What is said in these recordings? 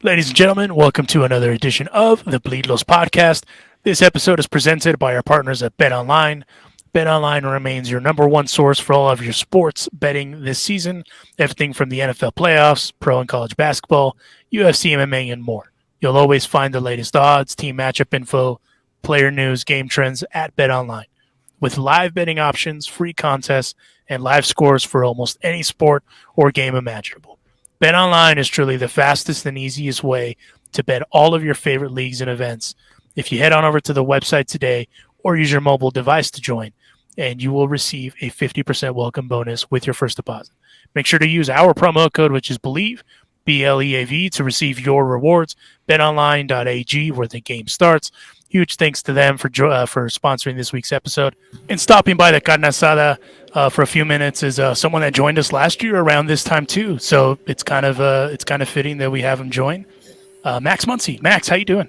Ladies and gentlemen, welcome to another edition of the Bleedlos podcast. This episode is presented by our partners at BetOnline. BetOnline remains your number one source for all of your sports betting this season. Everything from the NFL playoffs, pro and college basketball, UFC, MMA, and more. You'll always find the latest odds, team matchup info, player news, game trends at BetOnline. With live betting options, free contests, and live scores for almost any sport or game imaginable. BetOnline is truly the fastest and easiest way to bet all of your favorite leagues and events. If you head on over to the website today or use your mobile device to join, and you will receive a 50% welcome bonus with your first deposit. Make sure to use our promo code, which is BELIEVE, BLEAV, to receive your rewards. BetOnline.ag, where the game starts. Huge thanks to them for sponsoring this week's episode. And stopping by the Carne Asada for a few minutes is someone that joined us last year around this time too. So it's kind of fitting that we have him join. Max Muncy. Max, how you doing?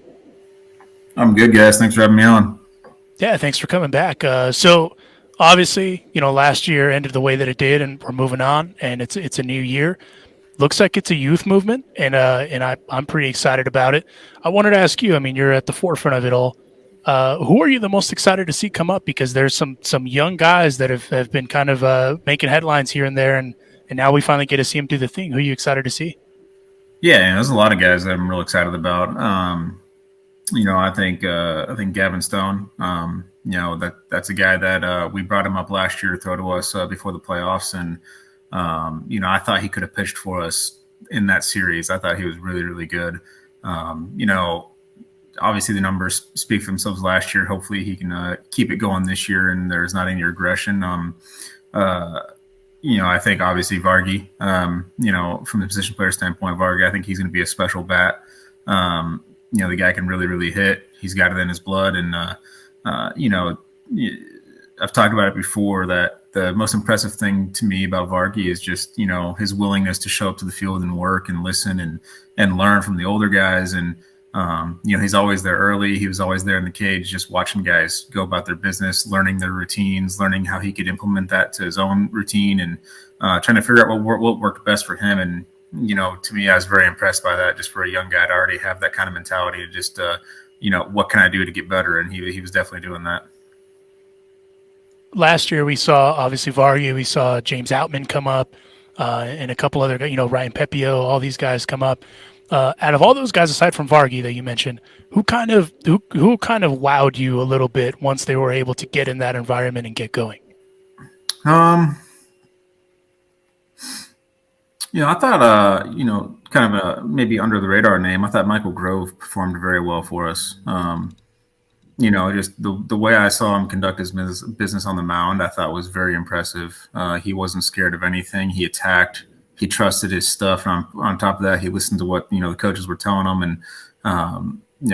I'm good, guys. Thanks for having me on. Yeah, thanks for coming back. So obviously, last year ended the way that it did, and we're moving on, and it's a new year. Looks like it's a youth movement, and I'm pretty excited about it. I wanted to ask you. I mean, you're at the forefront of it all. Who are you the most excited to see come up? Because there's some young guys that have been kind of making headlines here and there, and now we finally get to see them do the thing. Who are you excited to see? Yeah, there's a lot of guys that I'm real excited about. I think Gavin Stone. That's a guy that we brought him up last year to throw to us before the playoffs, and I thought he could have pitched for us in that series. I thought he was really, really good. Obviously the numbers speak for themselves last year. Hopefully he can keep it going this year, and there's not any regression. I think obviously Vargy, from the position player standpoint, Vargy, I think he's going to be a special bat. The guy can really, really hit. He's got it in his blood. And, I've talked about it before that the most impressive thing to me about Vargy is just, his willingness to show up to the field and work and listen and learn from the older guys. And, he's always there early. He was always there in the cage, just watching guys go about their business, learning their routines, learning how he could implement that to his own routine, and trying to figure out what worked best for him. And, to me, I was very impressed by that. Just for a young guy to already have that kind of mentality to just, what can I do to get better? And he was definitely doing that. Last year we saw obviously Vargy, we saw James Outman come up, and a couple other, Ryan Pepio, all these guys come up. Out of all those guys, aside from Vargy that you mentioned, who kind of wowed you a little bit once they were able to get in that environment and get going? I thought, kind of a maybe under the radar name. I thought Michael Grove performed very well for us. Just the way I saw him conduct his business on the mound, I thought was very impressive. He wasn't scared of anything. He attacked. He trusted his stuff. And on top of that, he listened to what, the coaches were telling him, and,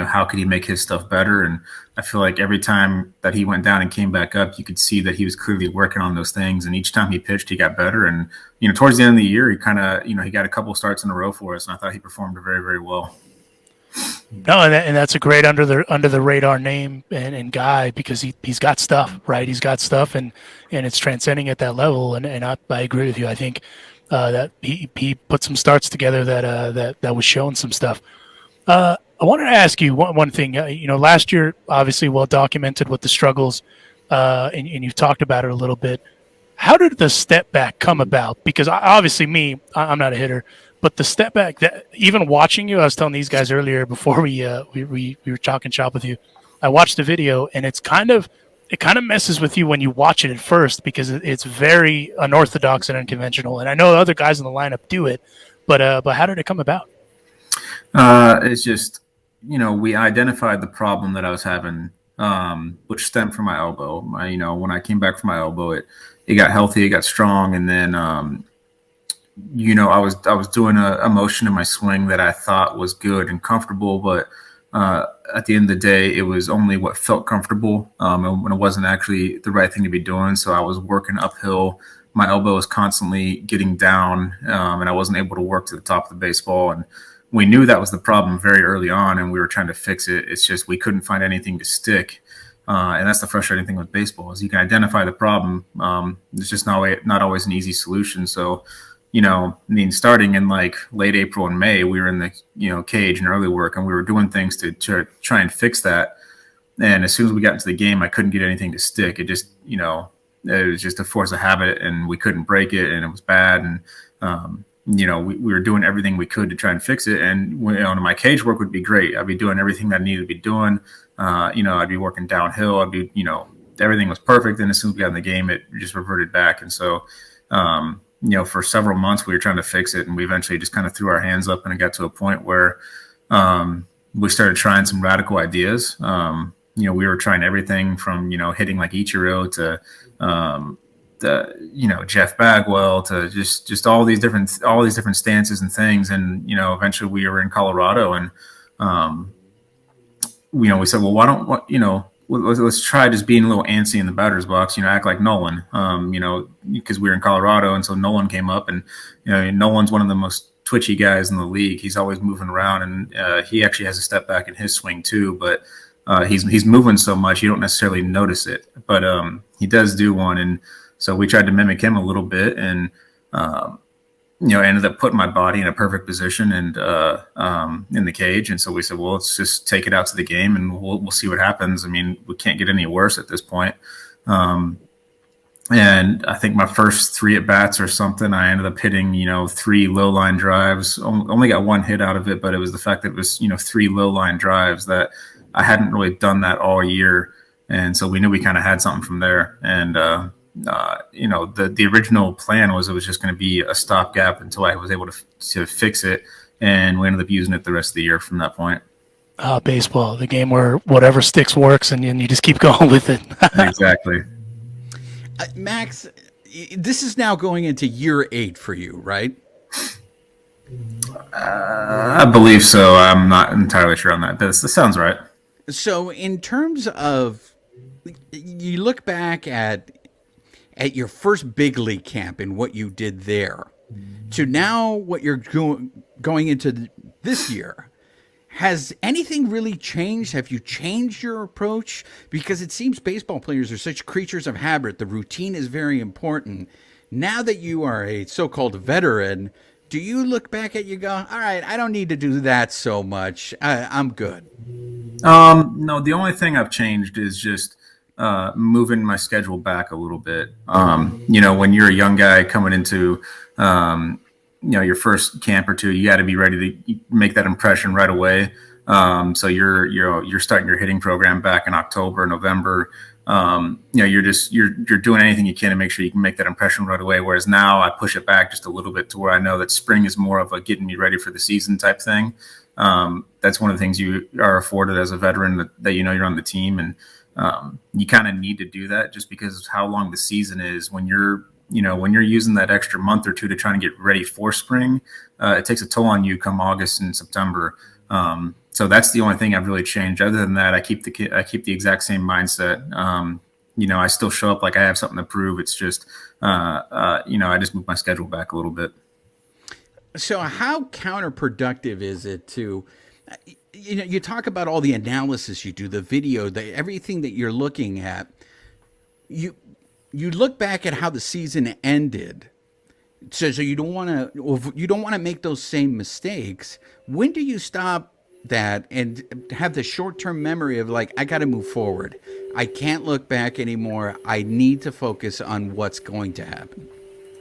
how could he make his stuff better? And I feel like every time that he went down and came back up, you could see that he was clearly working on those things. And each time he pitched, he got better. And, towards the end of the year, he kind of, he got a couple starts in a row for us. And I thought he performed very, very well. No, and that's a great under the radar name and guy, because he's got stuff, right? He's got stuff, and it's transcending at that level. And I agree with you. I think that he put some starts together that was showing some stuff. I wanted to ask you one thing. Last year, obviously well documented with the struggles, and you've talked about it a little bit. How did the step back come about? Because obviously I'm not a hitter, but the step back, that even watching you, I was telling these guys earlier before we were talking shop with you, I watched the video, and it kind of messes with you when you watch it at first, because it's very unorthodox and unconventional. And I know other guys in the lineup do it, but how did it come about? It's just, we identified the problem that I was having, which stemmed from my elbow. When I came back from my elbow, it got healthy, it got strong, and then I was doing a motion in my swing that I thought was good and comfortable, but at the end of the day, it was only what felt comfortable, and it wasn't actually the right thing to be doing. So I was working uphill. My elbow was constantly getting down, and I wasn't able to work to the top of the baseball. And we knew that was the problem very early on, and we were trying to fix it. It's just we couldn't find anything to stick. And that's the frustrating thing with baseball, is you can identify the problem. It's just not always an easy solution. So, I mean, starting in like late April and May, we were in the cage and early work, and we were doing things to try and fix that. And as soon as we got into the game, I couldn't get anything to stick. It just it was just a force of habit, and we couldn't break it, and it was bad. And we were doing everything we could to try and fix it. And my cage work would be great. I'd be doing everything that I needed to be doing. I'd be working downhill. I'd be everything was perfect. And as soon as we got in the game, it just reverted back. And so for several months we were trying to fix it, and we eventually just kind of threw our hands up, and it got to a point where we started trying some radical ideas. We were trying everything from hitting like Ichiro to Jeff Bagwell to just all these different stances and things. And eventually we were in Colorado, and we said, well, why don't let's try just being a little antsy in the batter's box, act like Nolan, because we were in Colorado. And so Nolan came up, and, Nolan's one of the most twitchy guys in the league. He's always moving around, and he actually has a step back in his swing too, but he's moving so much you don't necessarily notice it, but he does do one. And so we tried to mimic him a little bit, and ended up putting my body in a perfect position and in the cage. And so we said, well, let's just take it out to the game, and we'll see what happens. I mean, we can't get any worse at this point. And I think my first 3 at bats or something, I ended up hitting 3 low line drives. Only got 1 hit out of it, but it was the fact that it was 3 low line drives that I hadn't really done that all year. And so we knew we kind of had something from there. And the original plan was it was just going to be a stopgap until I was able to fix it, and we ended up using it the rest of the year from that point. Baseball, the game where whatever sticks works, and you just keep going with it. Exactly. Max, this is now going into year 8 for you, right? I believe so. I'm not entirely sure on that, but this sounds right. So in terms of, you look back at your first big league camp and what you did there, to now what you're going into this year, has anything really changed? Have you changed your approach? Because it seems baseball players are such creatures of habit. The routine is very important. Now that you are a so-called veteran, do you look back at you go, all right, I don't need to do that so much. I'm good. No, the only thing I've changed is just moving my schedule back a little bit. When you're a young guy coming into your first camp or two, you got to be ready to make that impression right away. So you're starting your hitting program back in October, November. You're doing anything you can to make sure you can make that impression right away. Whereas now I push it back just a little bit to where I know that spring is more of a getting me ready for the season type thing. That's one of the things you are afforded as a veteran, that you're on the team, and you kind of need to do that just because of how long the season is. When you're using that extra month or two to try and get ready for spring, it takes a toll on you come August and September. So that's the only thing I've really changed. Other than that, I keep the exact same mindset. I still show up like I have something to prove. It's just, I just move my schedule back a little bit. So how counterproductive is it to, you talk about all the analysis you do, the video, everything that you're looking at. You look back at how the season ended. So you don't want to make those same mistakes. When do you stop that and have the short-term memory of like, I got to move forward. I can't look back anymore. I need to focus on what's going to happen.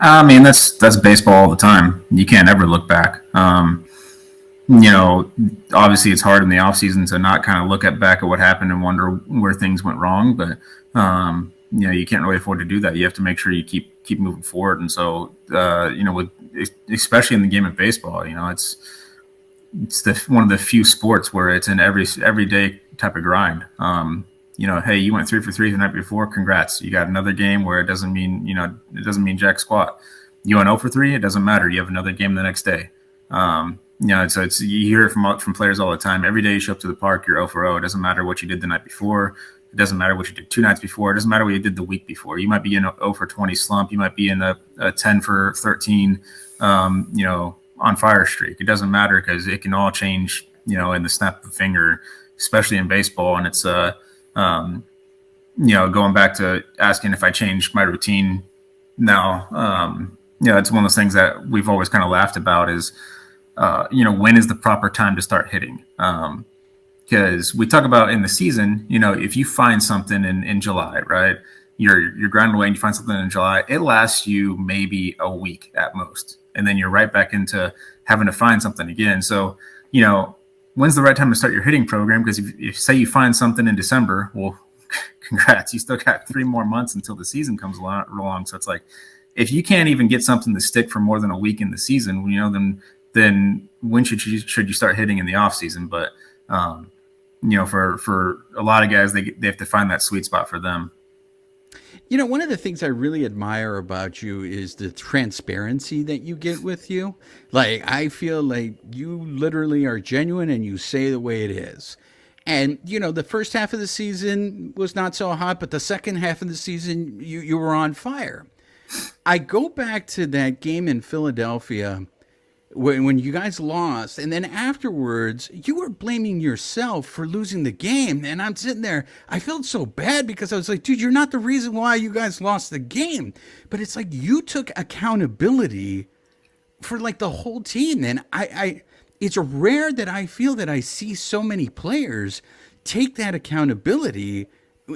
I mean, that's baseball all the time. You can't ever look back. Obviously it's hard in the off season to not kind of look back at what happened and wonder where things went wrong. But, you can't really afford to do that. You have to make sure you keep moving forward. And so, especially in the game of baseball, it's one of the few sports where it's an everyday type of grind. Hey, you went 3 for 3 the night before. Congrats. You got another game where it doesn't mean jack squat. You went 0 for 3. It doesn't matter. You have another game the next day. So you hear it from players all the time. Every day you show up to the park, you're 0 for 0. It doesn't matter what you did the night before. It doesn't matter what you did 2 nights before. It doesn't matter what you did the week before. You might be in a 0 for 20 slump. You might be in a 10 for 13, on fire streak. It doesn't matter because it can all change, in the snap of a finger, especially in baseball. And it's, going back to asking if I changed my routine now, it's one of those things that we've always kind of laughed about is, when is the proper time to start hitting? Because we talk about in the season, if you find something in July, right, you're grinding away and you find something in July, it lasts you maybe a week at most. And then you're right back into having to find something again. So, when's the right time to start your hitting program? Because if say you find something in December, well, congrats, you still got 3 more months until the season comes along. So it's like, if you can't even get something to stick for more than a week in the season, then when should you start hitting in the off season? But for a lot of guys, they have to find that sweet spot for them. One of the things I really admire about you is the transparency that you get with you. Like, I feel like you literally are genuine and you say the way it is. And, the first half of the season was not so hot, but the second half of the season, you were on fire. I go back to that game in Philadelphia when you guys lost, and then afterwards, you were blaming yourself for losing the game. And I'm sitting there, I felt so bad because I was like, dude, you're not the reason why you guys lost the game. But it's like you took accountability for like the whole team. And it's rare that I feel that I see so many players take that accountability,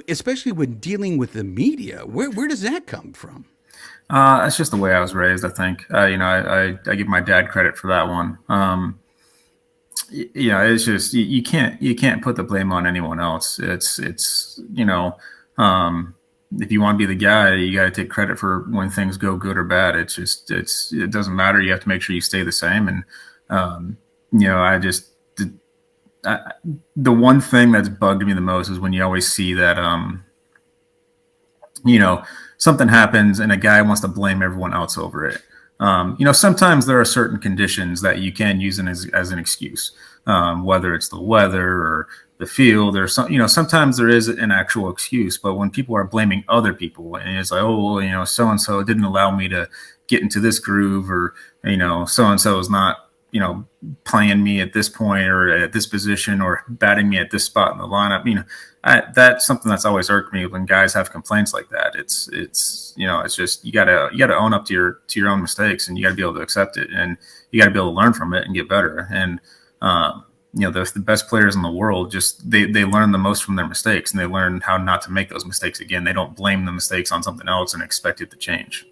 especially when dealing with the media. Where does that come from? That's just the way I was raised, I think. I give my dad credit for that one. It's just you can't put the blame on anyone else. It's if you want to be the guy, you got to take credit for when things go good or bad. It doesn't matter. You have to make sure you stay the same. And the one thing that's bugged me the most is when you always see that something happens and a guy wants to blame everyone else over it. Sometimes there are certain conditions that you can use as an excuse, whether it's the weather or the field or sometimes there is an actual excuse. But when people are blaming other people and it's like, oh, well, so-and-so didn't allow me to get into this groove, or, so-and-so is not, playing me at this point or at this position or batting me at this spot in the lineup. That's something that's always irked me when guys have complaints like that. It's just, you gotta own up to your own mistakes, and you gotta be able to accept it, and you gotta be able to learn from it and get better. And, the best players in the world, just, they learn the most from their mistakes, and they learn how not to make those mistakes again. They don't blame the mistakes on something else and expect it to change.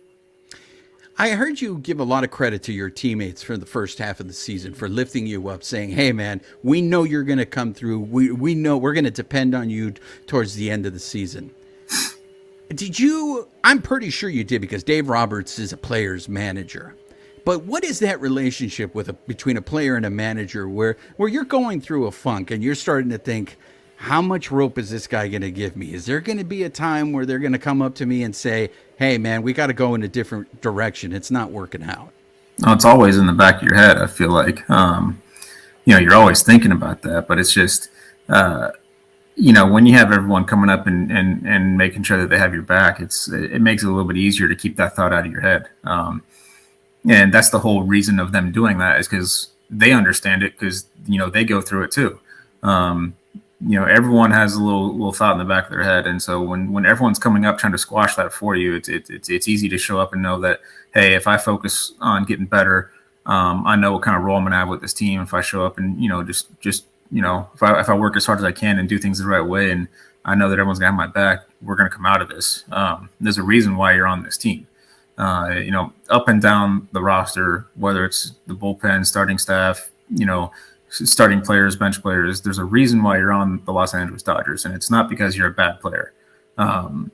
I heard you give a lot of credit to your teammates for the first half of the season for lifting you up, saying, hey, man, we know you're going to come through. We know we're going to depend on you towards the end of the season. I'm pretty sure you did, because Dave Roberts is a player's manager. But what is that relationship between a player and a manager where you're going through a funk and you're starting to think, how much rope is this guy going to give me? Is there going to be a time where they're going to come up to me and say, hey, man, we got to go in a different direction. It's not working out. No, it's always in the back of your head, I feel like. You're always thinking about that, but it's just, when you have everyone coming up and making sure that they have your back, it makes it a little bit easier to keep that thought out of your head. And that's the whole reason of them doing that, is because they understand it, because, they go through it too. Everyone has a little thought in the back of their head. And so when everyone's coming up trying to squash that for you, it's easy to show up and know that, hey, if I focus on getting better, I know what kind of role I'm going to have with this team. If I show up and, if I work as hard as I can and do things the right way, and I know that everyone's going to have my back, we're going to come out of this. There's a reason why you're on this team. Up and down the roster, whether it's the bullpen, starting staff, starting players, bench players, there's a reason why you're on the Los Angeles Dodgers, and it's not because you're a bad player. We're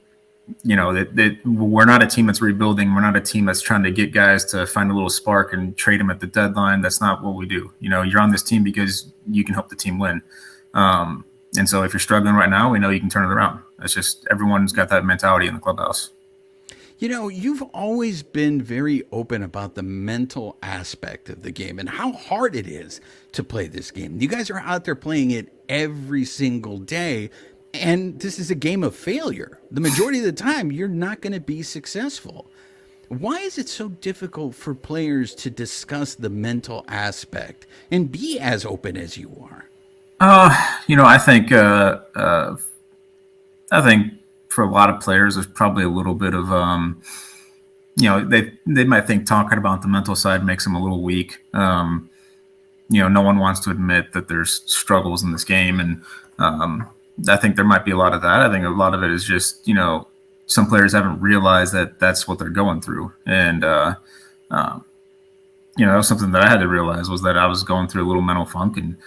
not a team that's rebuilding. We're not a team that's trying to get guys to find a little spark and trade them at the deadline. That's not what we do. You're on this team because you can help the team win. And so if you're struggling right now, we know you can turn it around. It's just, everyone's got that mentality in the clubhouse. You've always been very open about the mental aspect of the game and how hard it is to play this game. You guys are out there playing it every single day, and this is a game of failure. The majority of the time, you're not going to be successful. Why is it so difficult for players to discuss the mental aspect and be as open as you are? I think for a lot of players, there's probably a little bit of, they might think talking about the mental side makes them a little weak. No one wants to admit that there's struggles in this game, and I think there might be a lot of that. I think a lot of it is just some players haven't realized that that's what they're going through, and that was something that I had to realize, was that I was going through a little mental funk, and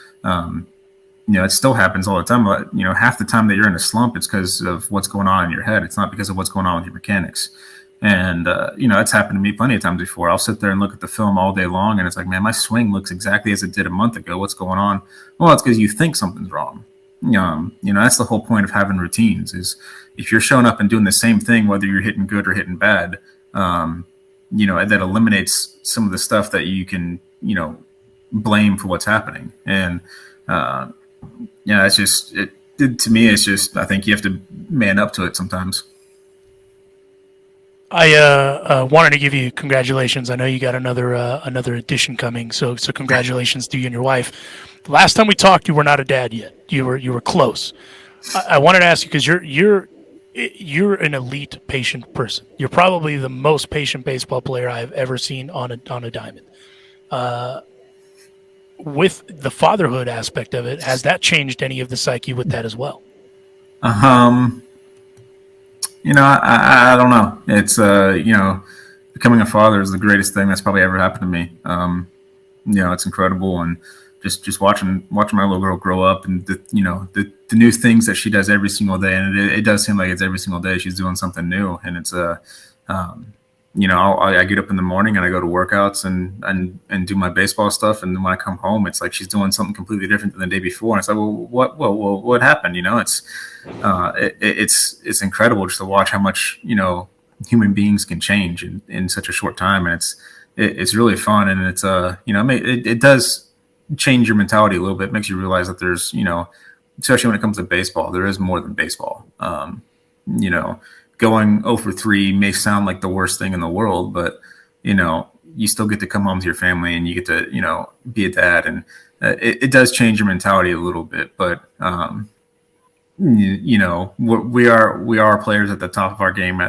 it still happens all the time. But half the time that you're in a slump, it's because of what's going on in your head. It's not because of what's going on with your mechanics. And it's happened to me plenty of times before. I'll sit there and look at the film all day long, and it's like, man, my swing looks exactly as it did a month ago. What's going on? Well, it's because you think something's wrong. That's the whole point of having routines, is if you're showing up and doing the same thing, whether you're hitting good or hitting bad, that eliminates some of the stuff that you can, blame for what's happening. And, it's just, to me, it's just, I think you have to man up to it sometimes. I wanted to give you congratulations. I know you got another edition coming, so congratulations to you and your wife. The last time we talked, you were not a dad yet. You were close. I wanted to ask you, because you're an elite patient person. You're probably the most patient baseball player I've ever seen on a diamond. With the fatherhood aspect of it, has that changed any of the psyche with that as well? I don't know. It's becoming a father is the greatest thing that's probably ever happened to me. It's incredible, and just watching my little girl grow up, and the new things that she does every single day, and it does seem like it's every single day she's doing something new, and it's I get up in the morning and I go to workouts and do my baseball stuff, and then when I come home, it's like she's doing something completely different than the day before, and it's like, well, what happened? It's incredible just to watch how much human beings can change in such a short time, and it's really fun, and it's it does change your mentality a little bit. It makes you realize that there's especially when it comes to baseball, there is more than baseball. Going 0 for 3 may sound like the worst thing in the world, but you still get to come home to your family, and you get to be a dad, and it does change your mentality a little bit. But we are players at the top of our game. We're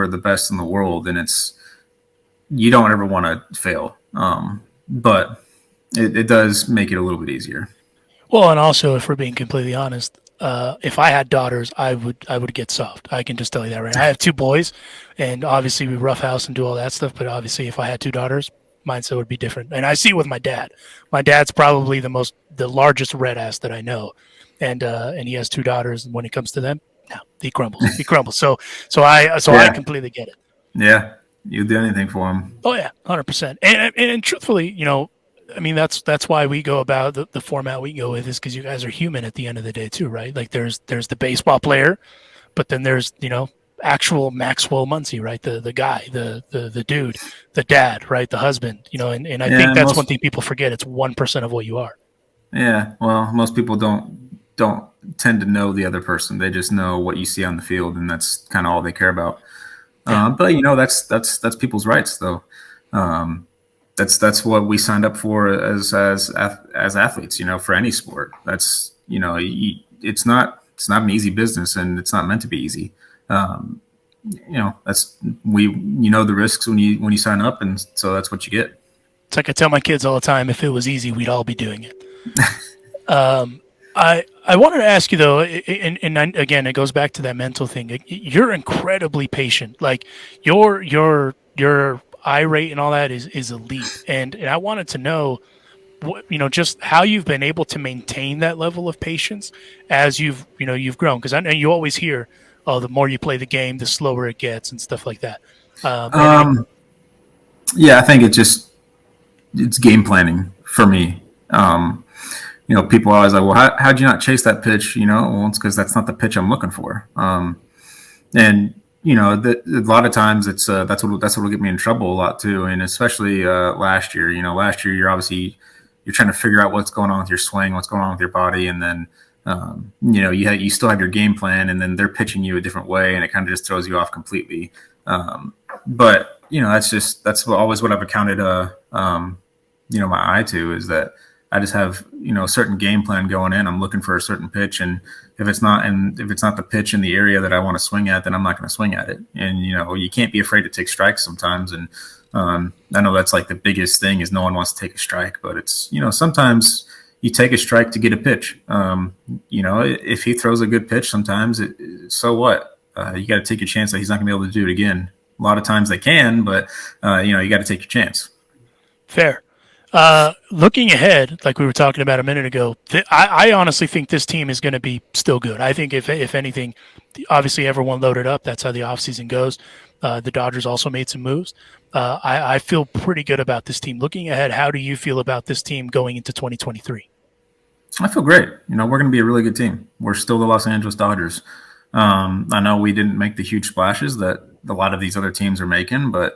the best in the world, and you don't ever want to fail. But it does make it a little bit easier. Well, and also, if we're being completely honest, if I had daughters, I would get soft. I can just tell you that right now. I have 2 boys, and obviously we roughhouse and do all that stuff. But obviously, if I had 2 daughters, mindset would be different. And I see it with my dad. My dad's probably the largest red ass that I know, and he has 2 daughters. And when it comes to them, no, he crumbles. He crumbles. So I completely get it. Yeah, you'll do anything for him. Oh yeah, 100%. And truthfully, I mean, that's why we go about the format we go with, is because you guys are human at the end of the day too, right? Like there's the baseball player, but then there's actual Maxwell Muncy, right? The guy, the dude, the dad, right? The husband, and I think that's one thing people forget. It's 1% of what you are. Yeah, well, most people don't tend to know the other person. They just know what you see on the field, and that's kind of all they care about. Yeah. But that's people's rights, though. That's what we signed up for as athletes, for any sport. That's it's not an easy business, and it's not meant to be easy. That's the risks when you sign up, and so that's what you get. It's like I tell my kids all the time: if it was easy, we'd all be doing it. I wanted to ask you though, and again, it goes back to that mental thing. You're incredibly patient. Like your eye rate and all that is elite. And I wanted to know what, just how you've been able to maintain that level of patience as you've grown. Because I know you always hear, oh, the more you play the game, the slower it gets and stuff like that. Yeah, I think it's game planning for me. People are always like, well, how'd you not chase that pitch? Well, it's because that's not the pitch I'm looking for. And a lot of times it's that's what'll get me in trouble a lot too, and especially last year. Last year you're trying to figure out what's going on with your swing, what's going on with your body, and then you still have your game plan, and then they're pitching you a different way, and it kind of just throws you off completely. But that's always what I've accounted my eye to, is that I just have, a certain game plan going in. I'm looking for a certain pitch, and if it's not the pitch in the area that I want to swing at, then I'm not going to swing at it. And you can't be afraid to take strikes sometimes. And I know that's like the biggest thing is no one wants to take a strike, but it's sometimes you take a strike to get a pitch. If he throws a good pitch, sometimes so what? You got to take your chance that he's not going to be able to do it again. A lot of times they can, but you got to take your chance. Fair. Looking ahead, like we were talking about a minute ago, I honestly think this team is going to be still good. I think if anything, obviously everyone loaded up. That's how the offseason goes. The Dodgers also made some moves. I feel pretty good about this team. Looking ahead, how do you feel about this team going into 2023? I feel great. We're going to be a really good team. We're still the Los Angeles Dodgers. I know we didn't make the huge splashes that a lot of these other teams are making, but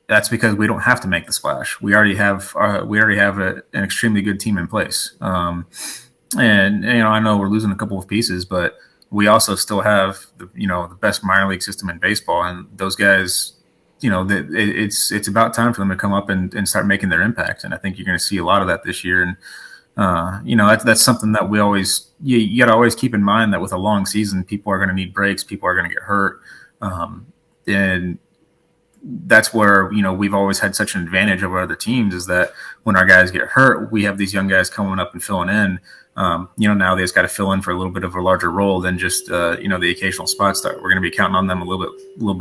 that's because we don't have to make the splash. We already have an extremely good team in place. And I know we're losing a couple of pieces, but we also still have the best minor league system in baseball, and those guys. It's about time for them to come up and start making their impact, and I think you're going to see a lot of that this year. And that's something that we always you got to always keep in mind that with a long season, people are going to need breaks, people are going to get hurt, and that's where we've always had such an advantage over other teams is that when our guys get hurt, we have these young guys coming up and filling in. Now they just got to fill in for a little bit of a larger role than just the occasional spots that we're going to be counting on them a little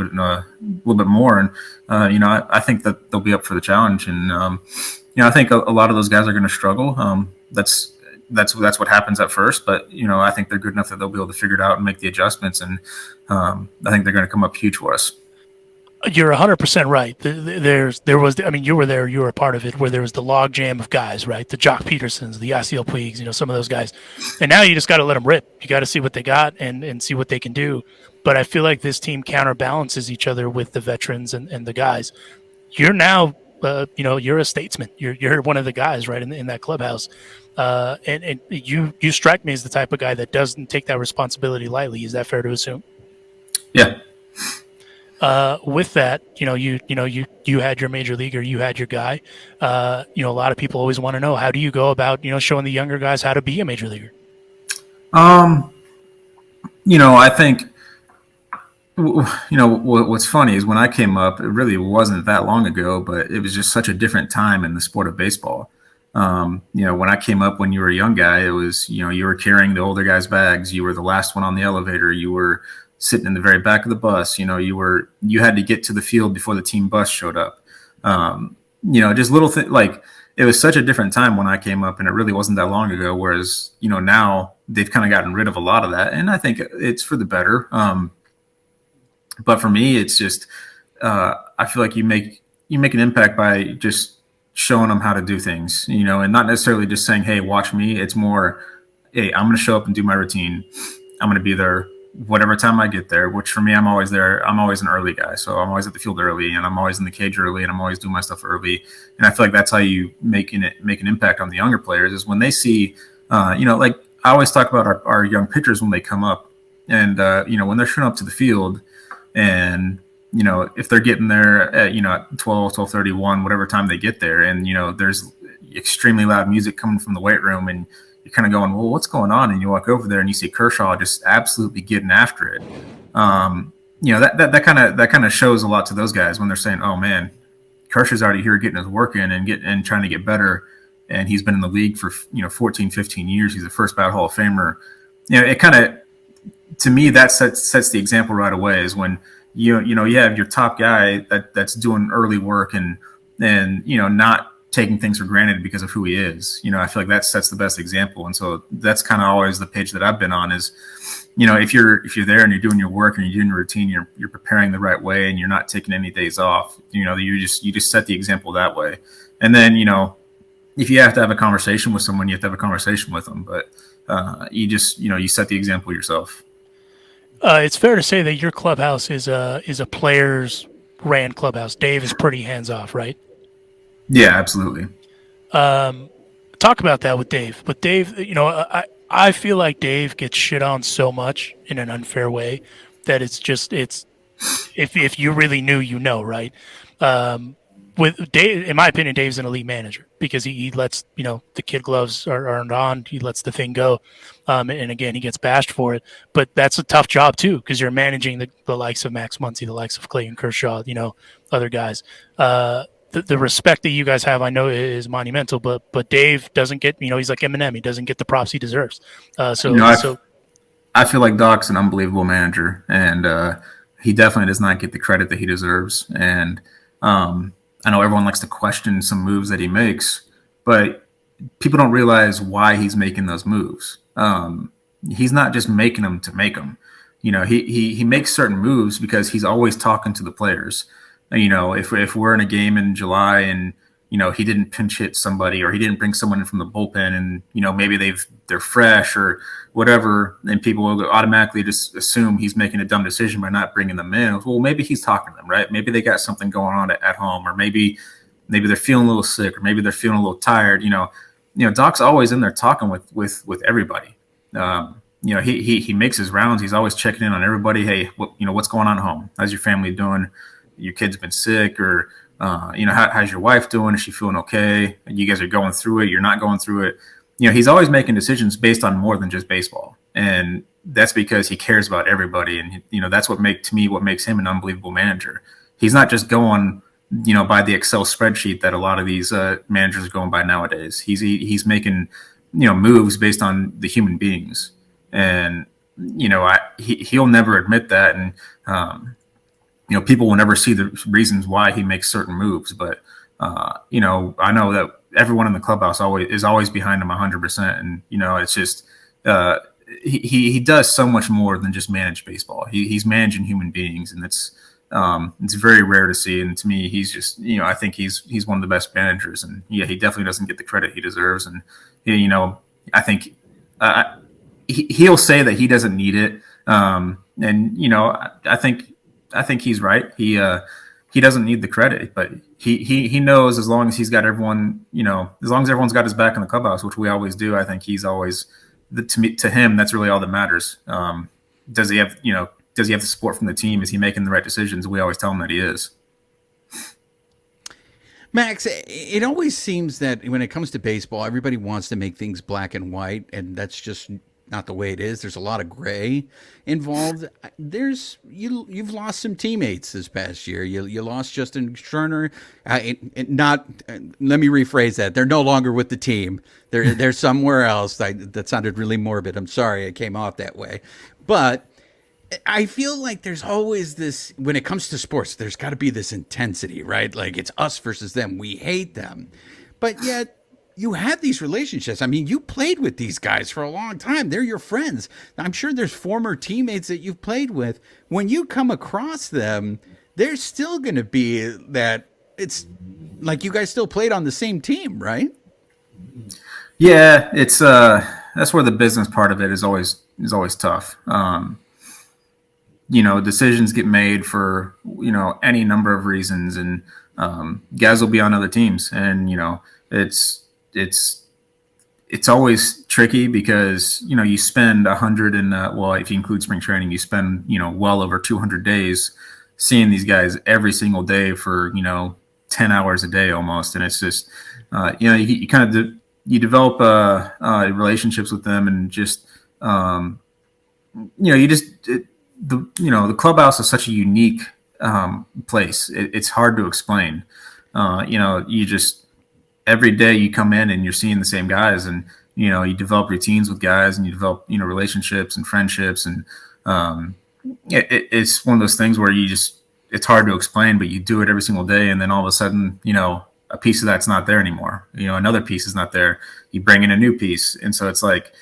bit more. And I think that they'll be up for the challenge. And I think a lot of those guys are going to struggle. That's what happens at first, but I think they're good enough that they'll be able to figure it out and make the adjustments. And I think they're going to come up huge for us. You're 100% right. There was, you were there, you were a part of it, where there was the log jam of guys, right? The Jock Petersons, the Yasiel Puigs, some of those guys. And now you just got to let them rip. You got to see what they got and see what they can do. But I feel like this team counterbalances each other with the veterans and the guys. You're now, you're a statesman. You're one of the guys, right, in that clubhouse. And you strike me as the type of guy that doesn't take that responsibility lightly. Is that fair to assume? Yeah. With that, you had your major leaguer, you had your guy. A lot of people always want to know, how do you go about, showing the younger guys how to be a major leaguer? I think, what's funny is when I came up, it really wasn't that long ago, but it was just such a different time in the sport of baseball. When I came up, when you were a young guy, it was, you were carrying the older guys' bags. You were the last one on the elevator. You were sitting in the very back of the bus. You had to get to the field before the team bus showed up. Just little things like it was such a different time when I came up, and it really wasn't that long ago. Whereas, now they've kind of gotten rid of a lot of that, and I think it's for the better. But for me, it's just, I feel like you make an impact by just showing them how to do things, and not necessarily just saying, "Hey, watch me." It's more, "Hey, I'm going to show up and do my routine. I'm going to be there whatever time I get there," which for me, I'm always there. I'm always an early guy. So I'm always at the field early, and I'm always in the cage early, and I'm always doing my stuff early. And I feel like that's how you make an impact on the younger players is when they see, like I always talk about our young pitchers when they come up and, when they're showing up to the field and, if they're getting there at, at 12:31, whatever time they get there, and, there's extremely loud music coming from the weight room, and you're kind of going, well, what's going on? And you walk over there and you see Kershaw just absolutely getting after it. That kind of shows a lot to those guys when they're saying, oh man, Kershaw's already here getting his work in and trying to get better. And he's been in the league for, 14, 15 years. He's a first ballot Hall of Famer. It kind of, to me, that sets the example right away is when you have your top guy that's doing early work and not taking things for granted because of who he is. I feel like that sets the best example. And so that's kind of always the page that I've been on is, if you're there and you're doing your work and you're doing your routine, you're preparing the right way and you're not taking any days off, you just set the example that way. And then, if you have to have a conversation with someone, you have to have a conversation with them, but you set the example yourself. It's fair to say that your clubhouse is a players ran clubhouse. Dave is pretty hands off, right? Yeah, absolutely. Talk about that with Dave. But Dave, I feel like Dave gets shit on so much in an unfair way that it's if you really knew, right? with Dave, in my opinion, Dave's an elite manager because he lets, the kid gloves aren't on. He lets the thing go. And again, he gets bashed for it. But that's a tough job, too, because you're managing the likes of Max Muncy, the likes of Clayton Kershaw, other guys. The respect that you guys have, I know, is monumental. But Dave doesn't get, he's like Eminem. He doesn't get the props he deserves. I feel like Doc's an unbelievable manager, and he definitely does not get the credit that he deserves. And I know everyone likes to question some moves that he makes, but people don't realize why he's making those moves. He's not just making them to make them. He makes certain moves because he's always talking to the players. If we're in a game in July and he didn't pinch hit somebody, or he didn't bring someone in from the bullpen, and maybe they're fresh or whatever, and people will automatically just assume he's making a dumb decision by not bringing them in. Well, maybe he's talking to them, right? Maybe they got something going on at home, or maybe they're feeling a little sick, or maybe they're feeling a little tired. Doc's always in there talking with everybody. He makes his rounds. He's always checking in on everybody. Hey, what's going on at home? How's your family doing? Your kid's been sick, or how's your wife doing? Is she feeling okay? You guys are going through it. You're not going through it. He's always making decisions based on more than just baseball. And that's because he cares about everybody. And, that's what makes him an unbelievable manager. He's not just going, by the Excel spreadsheet that a lot of these managers are going by nowadays. He's making, moves based on the human beings. And, he'll never admit that. And, people will never see the reasons why he makes certain moves, but I know that everyone in the clubhouse is always behind him 100%. And it's just he does so much more than just manage baseball. He's managing human beings, and it's very rare to see. And to me, he's just I think he's one of the best managers, and he definitely doesn't get the credit he deserves. And I think he'll say that he doesn't need it, and I think he's right. He doesn't need the credit, but he knows as long as he's got everyone, as long as everyone's got his back in the clubhouse, which we always do. I think he's always to him, that's really all that matters. Does he have the support from the team? Is he making the right decisions? We always tell him that he is. Max, it always seems that when it comes to baseball, everybody wants to make things black and white, and that's just not the way it is. There's a lot of gray involved. You've lost some teammates this past year. You lost Justin Scherner. Let me rephrase that. They're no longer with the team. They're somewhere else. That sounded really morbid. I'm sorry it came off that way. But I feel like there's always this, when it comes to sports, there's got to be this intensity, right? Like it's us versus them. We hate them. But yet, you have these relationships. I mean, you played with these guys for a long time. They're your friends. I'm sure there's former teammates that you've played with. When you come across them, there's still going to be that it's like you guys still played on the same team, right? Yeah, it's that's where the business part of it is always tough. Decisions get made for any number of reasons, and guys will be on other teams, and it's always tricky because you spend 100 and if you include spring training, you spend well over 200 days seeing these guys every single day for 10 hours a day almost, and it's just you kind of you develop relationships with them, and just the clubhouse is such a unique place. It's hard to explain. You just every day you come in and you're seeing the same guys, and you develop routines with guys, and you develop relationships and friendships, and it's one of those things where it's hard to explain, but you do it every single day, and then all of a sudden a piece of that's not there anymore. Another piece is not there. You bring in a new piece, and so it's like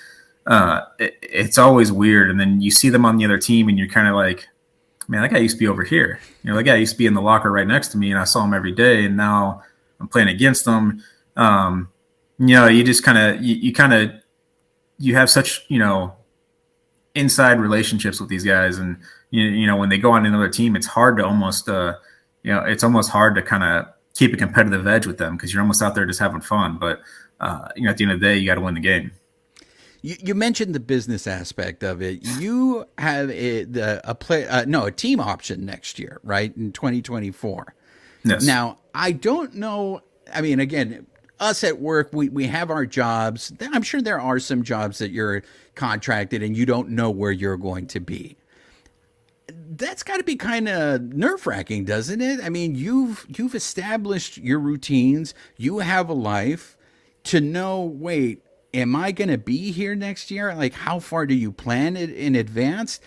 it's always weird. And then you see them on the other team, and you're kind of like, man, that guy used to be over here. That guy used to be in the locker right next to me, and I saw him every day, and now I'm playing against them. You just kind of you have such inside relationships with these guys, and when they go on another team, it's hard to almost it's almost hard to kind of keep a competitive edge with them, because you're almost out there just having fun. But at the end of the day, you got to win the game. You mentioned the business aspect of it. You have a team option next year, right, in 2024. Yes. Now, I don't know. I mean, again, us at work, we have our jobs. I'm sure there are some jobs that you're contracted and you don't know where you're going to be. That's got to be kind of nerve-wracking, doesn't it? I mean, you've established your routines, you have a life. To know, wait, am I going to be here next year? Like, how far do you plan it in advance?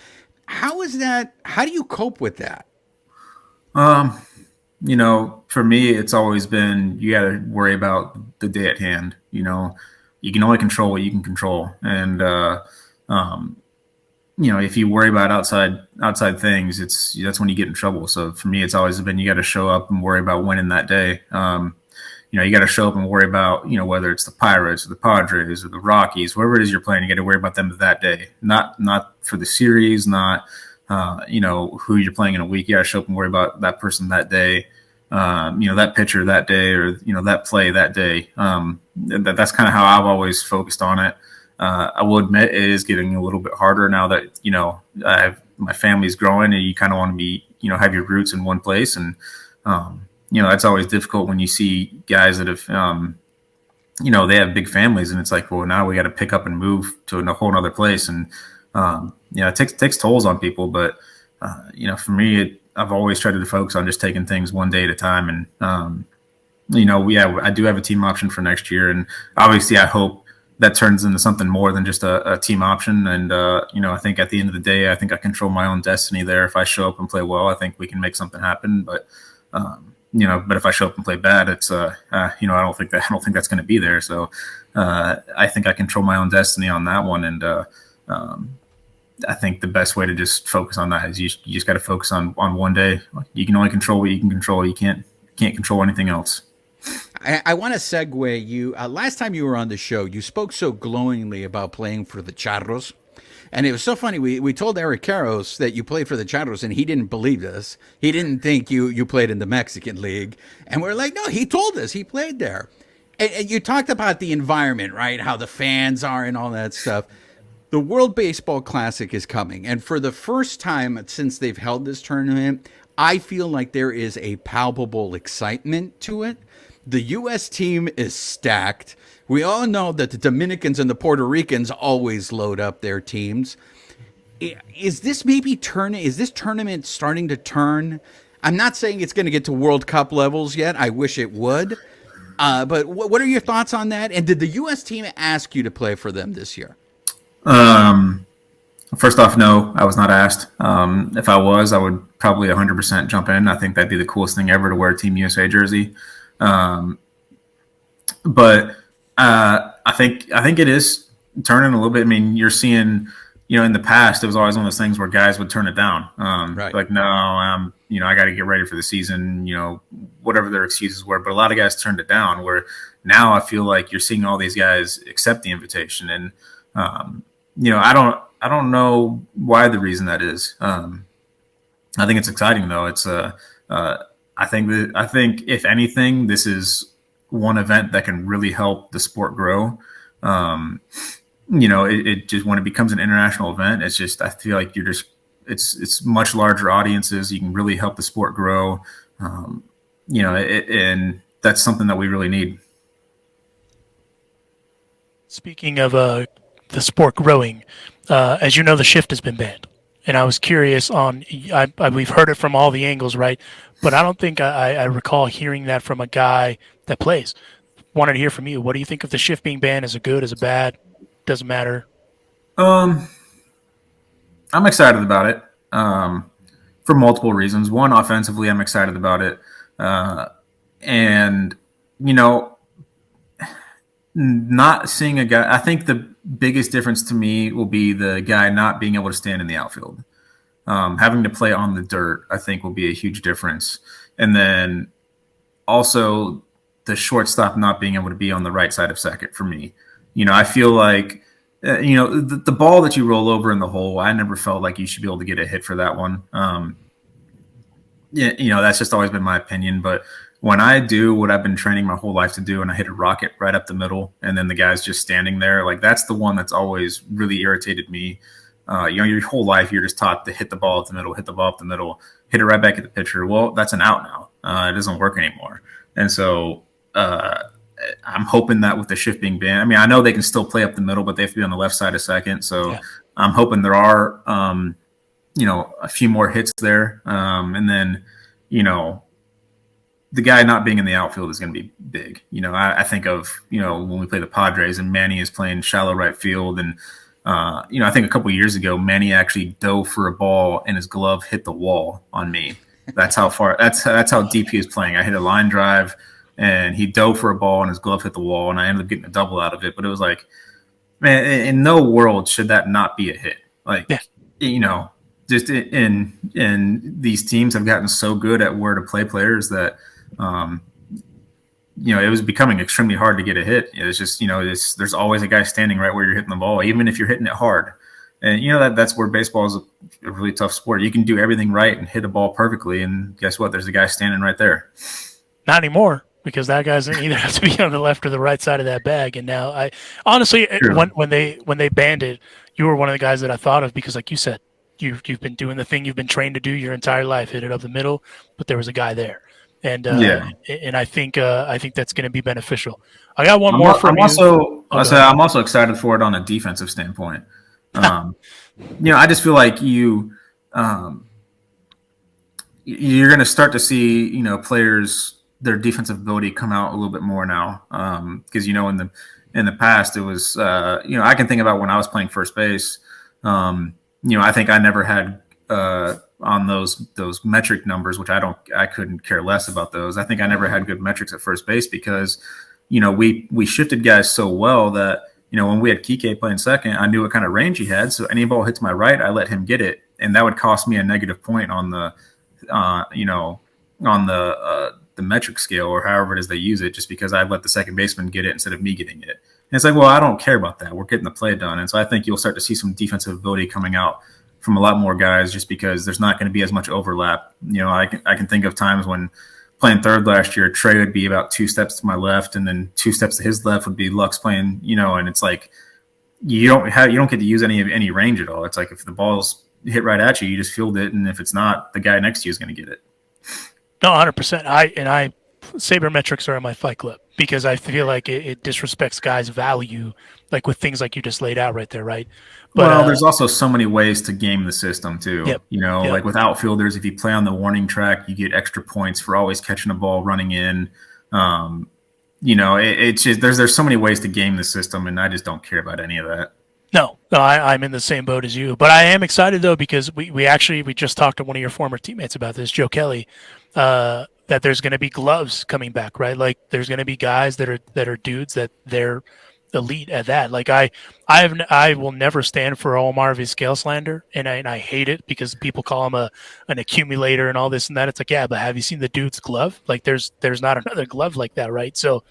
How is that? How do you cope with that? Um, for me, it's always been you got to worry about the day at hand. You can only control what you can control, and um, if you worry about outside things, that's when you get in trouble. So for me, it's always been you got to show up and worry about winning that day. You got to show up and worry about whether it's the Pirates or the Padres or the Rockies, whoever it is you're playing, you got to worry about them that day, not for the series, not who you're playing in a week. You got to show up and worry about that person that day, that pitcher that day, or that play that day. That's kind of how I've always focused on it. I will admit it is getting a little bit harder now that my family's growing, and you kind of want to be have your roots in one place, and that's always difficult when you see guys that have they have big families, and it's like, well, now we got to pick up and move to a whole other place, and it takes tolls on people. But for me, I've always tried to focus on just taking things one day at a time, and I do have a team option for next year, and obviously I hope that turns into something more than just a team option. And, I think at the end of the day, I think I control my own destiny there. If I show up and play well, I think we can make something happen. But if I show up and play bad, it's, I don't think that's going to be there. So I think I control my own destiny on that one. And I think the best way to just focus on that is you just got to focus on one day. You can only control what you can control. You can't control anything else. I want to segue you. Last time you were on the show, you spoke so glowingly about playing for the Charros. And it was so funny. We told Eric Karros that you played for the Charros, and he didn't believe us. He didn't think you played in the Mexican League. And we're like, no, he told us he played there. And you talked about the environment, right? How the fans are and all that stuff. The World Baseball Classic is coming. And for the first time since they've held this tournament, I feel like there is a palpable excitement to it. The U.S. team is stacked. We all know that the Dominicans and the Puerto Ricans always load up their teams. Is this tournament starting to turn? I'm not saying it's going to get to World Cup levels yet. I wish it would. But what are your thoughts on that? And did the U.S. team ask you to play for them this year? First off, no, I was not asked. If I was, I would probably 100% jump in. I think that'd be the coolest thing ever to wear a Team USA jersey. But I think it is turning a little bit. I mean, you're seeing, in the past, it was always one of those things where guys would turn it down. Right. Like, no, I got to get ready for the season, whatever their excuses were. But a lot of guys turned it down, where now I feel like you're seeing all these guys accept the invitation. And, I don't know why the reason that is. I think it's exciting though. It's, I think if anything, this is one event that can really help the sport grow. It just, when it becomes an international event, it's just, I feel like it's much larger audiences. You can really help the sport grow. And that's something that we really need. Speaking of the sport growing, as you know, the shift has been banned. And I was curious we've heard it from all the angles, right? But I don't think I recall hearing that from a guy that plays. Wanted to hear from you. What do you think of the shift being banned? Is it good? Is it bad? Doesn't matter. I'm excited about it for multiple reasons. One, offensively, I'm excited about it. And, not seeing a guy, I think the biggest difference to me will be the guy not being able to stand in the outfield. Having to play on the dirt, I think, will be a huge difference. And then also the shortstop not being able to be on the right side of second for me. I feel like, the ball that you roll over in the hole, I never felt like you should be able to get a hit for that one. That's just always been my opinion. But when I do what I've been training my whole life to do, and I hit a rocket right up the middle, and then the guy's just standing there, like, that's the one that's always really irritated me. Your whole life, you're just taught to hit the ball up the middle, hit it right back at the pitcher. Well, that's an out now. It doesn't work anymore. And so I'm hoping that with the shift being banned, I mean, I know they can still play up the middle, but they have to be on the left side of second. So Yeah. I'm hoping there are, a few more hits there. And then, the guy not being in the outfield is going to be big. I think of, when we play the Padres and Manny is playing shallow right field. And, I think a couple of years ago, Manny actually dove for a ball and his glove hit the wall on me. That's how deep he is playing. I hit a line drive and he dove for a ball and his glove hit the wall and I ended up getting a double out of it. But it was like, man, in no world should that not be a hit. Like, just in these teams have gotten so good at where to play players that, it was becoming extremely hard to get a hit. It's just, there's always a guy standing right where you're hitting the ball, even if you're hitting it hard. And, that's where baseball is a really tough sport. You can do everything right and hit a ball perfectly. And guess what? There's a guy standing right there. Not anymore, because that guy's either have to be on the left or the right side of that bag. And now I honestly, when they banned it, you were one of the guys that I thought of because, like you said, you've been doing the thing you've been trained to do your entire life, hit it up the middle, but there was a guy there. And I think that's going to be beneficial. I got one more from you. I'm also excited for it on a defensive standpoint. I just feel like you're going to start to see, players, their defensive ability come out a little bit more now. Because, in the past it was, I can think about when I was playing first base. I think I never had on those metric numbers, which I couldn't care less about those. I think I never had good metrics at first base because, we shifted guys so well that, when we had Kike playing second, I knew what kind of range he had. So any ball hits my right, I let him get it. And that would cost me a negative point on the, the metric scale or however it is they use it, just because I let the second baseman get it instead of me getting it. And it's like, well, I don't care about that. We're getting the play done. And so I think you'll start to see some defensive ability coming out from a lot more guys just because there's not going to be as much overlap. I can think of times when playing third last year, Trey would be about 2 steps to my left and then 2 steps to his left would be Lux playing, and it's like you don't get to use any range at all. It's like if the ball's hit right at you, you just field it, and if it's not, the guy next to you is going to get it. No, 100%. I sabermetrics are in my fight club because I feel like it disrespects guys' value, like with things like you just laid out right there, right? But, there's also so many ways to game the system too. Yep. Like with outfielders, if you play on the warning track, you get extra points for always catching a ball running in. It's just there's so many ways to game the system, and I just don't care about any of that. No, I'm in the same boat as you. But I am excited though because we just talked to one of your former teammates about this, Joe Kelly, that there's going to be gloves coming back, right? Like there's going to be guys that are dudes that they're elite at that. Like I will never stand for Omar Vizquel slander, and I hate it because people call him an accumulator and all this and that. It's like, yeah, but have you seen the dude's glove? Like there's not another glove like that, right? So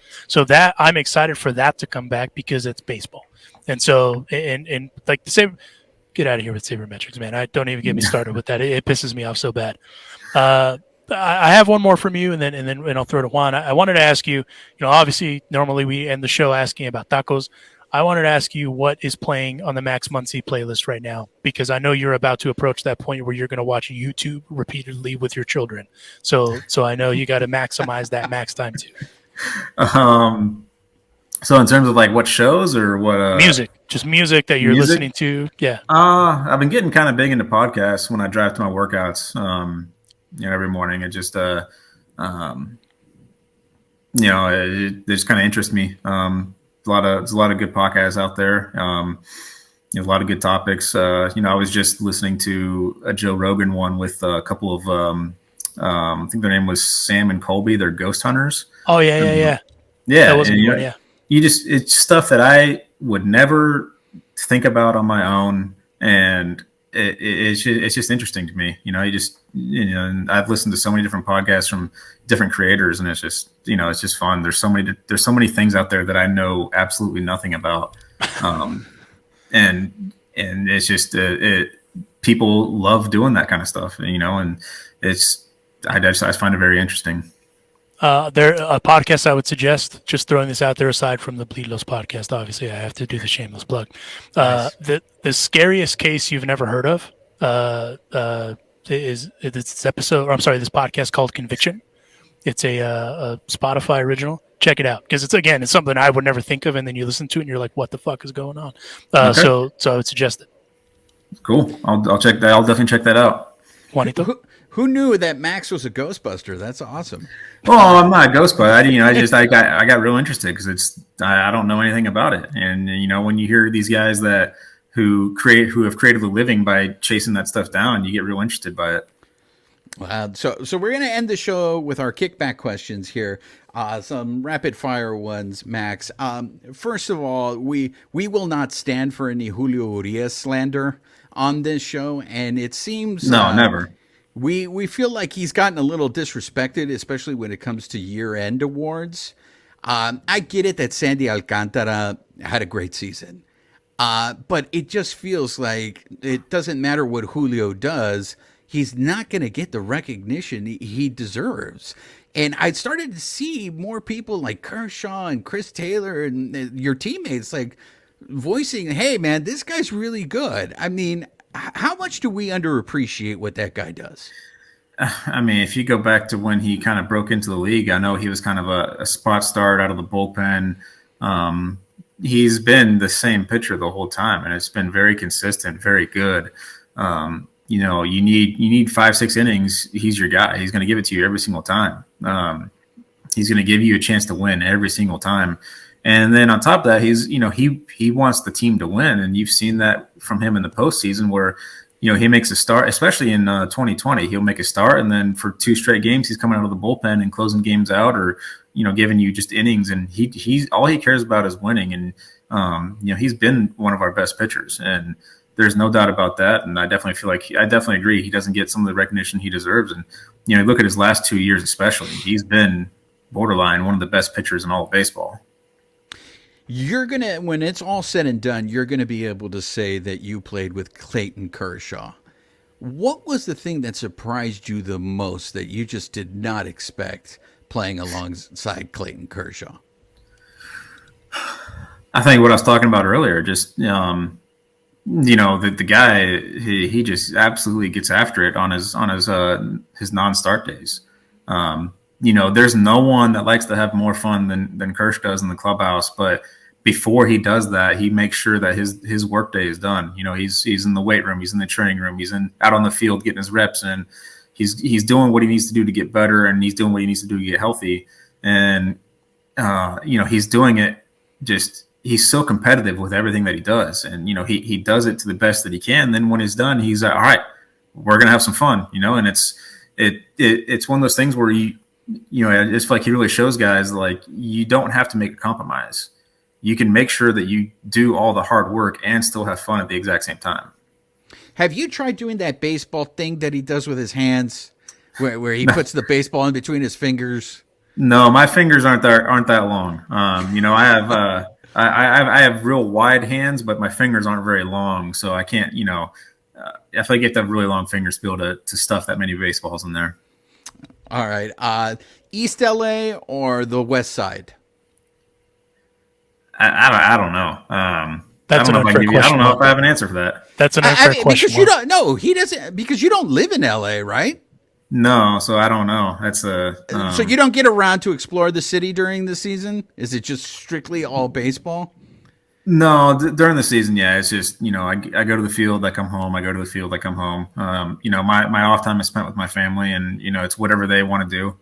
that I'm excited for that to come back because it's baseball. And so, and like the same, get out of here with sabermetrics, man. Don't even get me started with that. It pisses me off so bad. I have one more from you, and then I'll throw to Juan. I wanted to ask you, obviously, normally we end the show asking about tacos. I wanted to ask you what is playing on the Max Muncy playlist right now, because I know you're about to approach that point where you're going to watch YouTube repeatedly with your children. So I know you got to maximize that max time too. So in terms of like what shows or what music that you're listening to, yeah. I've been getting kind of big into podcasts when I drive to my workouts. Every morning it just it just kind of interests me. There's a lot of good podcasts out there. A lot of good topics. I was just listening to a Joe Rogan one with a couple of I think their name was Sam and Colby. They're ghost hunters. Oh yeah. Yeah, that was one, yeah. It's stuff that I would never think about on my own, and it's just interesting to me. And I've listened to so many different podcasts from different creators, and it's just it's just fun. There's so many things out there that I know absolutely nothing about, and it's just people love doing that kind of stuff, and I find it very interesting. There a podcast I would suggest, just throwing this out there aside from the Bleed Los podcast, obviously I have to do the shameless plug. Nice. The scariest case you've never heard of is this episode, or I'm sorry, this podcast called Conviction. It's a Spotify original. Check it out because it's something I would never think of, and then you listen to it and you're like, what the fuck is going on? Okay. So I would suggest it. Cool. I'll check that. I'll definitely check that out. Juanito? Who knew that Max was a Ghostbuster? That's awesome. Well, I'm not a ghost, but I got real interested because I don't know anything about it, and when you hear these guys who have created a living by chasing that stuff down, you get real interested by it. So we're going to end the show with our kickback questions here. Some rapid fire ones, Max. First of all, we will not stand for any Julio Urias slander on this show, and it seems never. We feel like he's gotten a little disrespected, especially when it comes to year-end awards. I get it that Sandy Alcantara had a great season, but it just feels like it doesn't matter what Julio does. He's not going to get the recognition he deserves. And I started to see more people like Kershaw and Chris Taylor and your teammates like voicing, hey, man, this guy's really good. I mean, how much do we underappreciate what that guy does? I mean, if you go back to when he kind of broke into the league, I know he was kind of a spot start out of the bullpen. He's been the same pitcher the whole time, and it's been very consistent, very good. You need 5-6 innings. He's your guy. He's going to give it to you every single time. He's going to give you a chance to win every single time. And then on top of that, he wants the team to win. And you've seen that from him in the postseason where, he makes a start, especially in 2020, he'll make a start. And then for 2 straight games, he's coming out of the bullpen and closing games out or, giving you just innings. And he's all he cares about is winning. And, he's been one of our best pitchers. And there's no doubt about that. And I definitely agree. He doesn't get some of the recognition he deserves. And, look at his last 2 years, especially. He's been borderline one of the best pitchers in all of baseball. When it's all said and done, you're going to be able to say that you played with Clayton Kershaw. What was the thing that surprised you the most that you just did not expect playing alongside Clayton Kershaw? I think what I was talking about earlier, just, the guy, he just absolutely gets after it on his non-start days. There's no one that likes to have more fun than Kirsch does in the clubhouse. But before he does that, he makes sure that his work day is done. He's in the weight room, he's in the training room, he's out on the field getting his reps in. He's doing what he needs to do to get better, and he's doing what he needs to do to get healthy. And he's doing it just. He's so competitive with everything that he does, and he does it to the best that he can. Then when he's done, he's all right. We're gonna have some fun, and it's one of those things where I just feel like he really shows guys like you don't have to make a compromise. You can make sure that you do all the hard work and still have fun at the exact same time. Have you tried doing that baseball thing that he does with his hands, where he puts the baseball in between his fingers? No, my fingers aren't that long. I have real wide hands, but my fingers aren't very long, so I can't. I feel like you have to have really long fingers to be able to stuff that many baseballs in there. All right, East LA or the West Side? I don't know. That's an unfair question. I don't know if I have an answer for that. That's an unfair question. Because you don't. No, he doesn't. Because you don't live in LA, right? No, so I don't know. That's so you don't get around to explore the city during the season? Is it just strictly all baseball? No, during the season, yeah, it's just I go to the field, I come home. I go to the field, I come home. My off time is spent with my family, and it's whatever they want to do.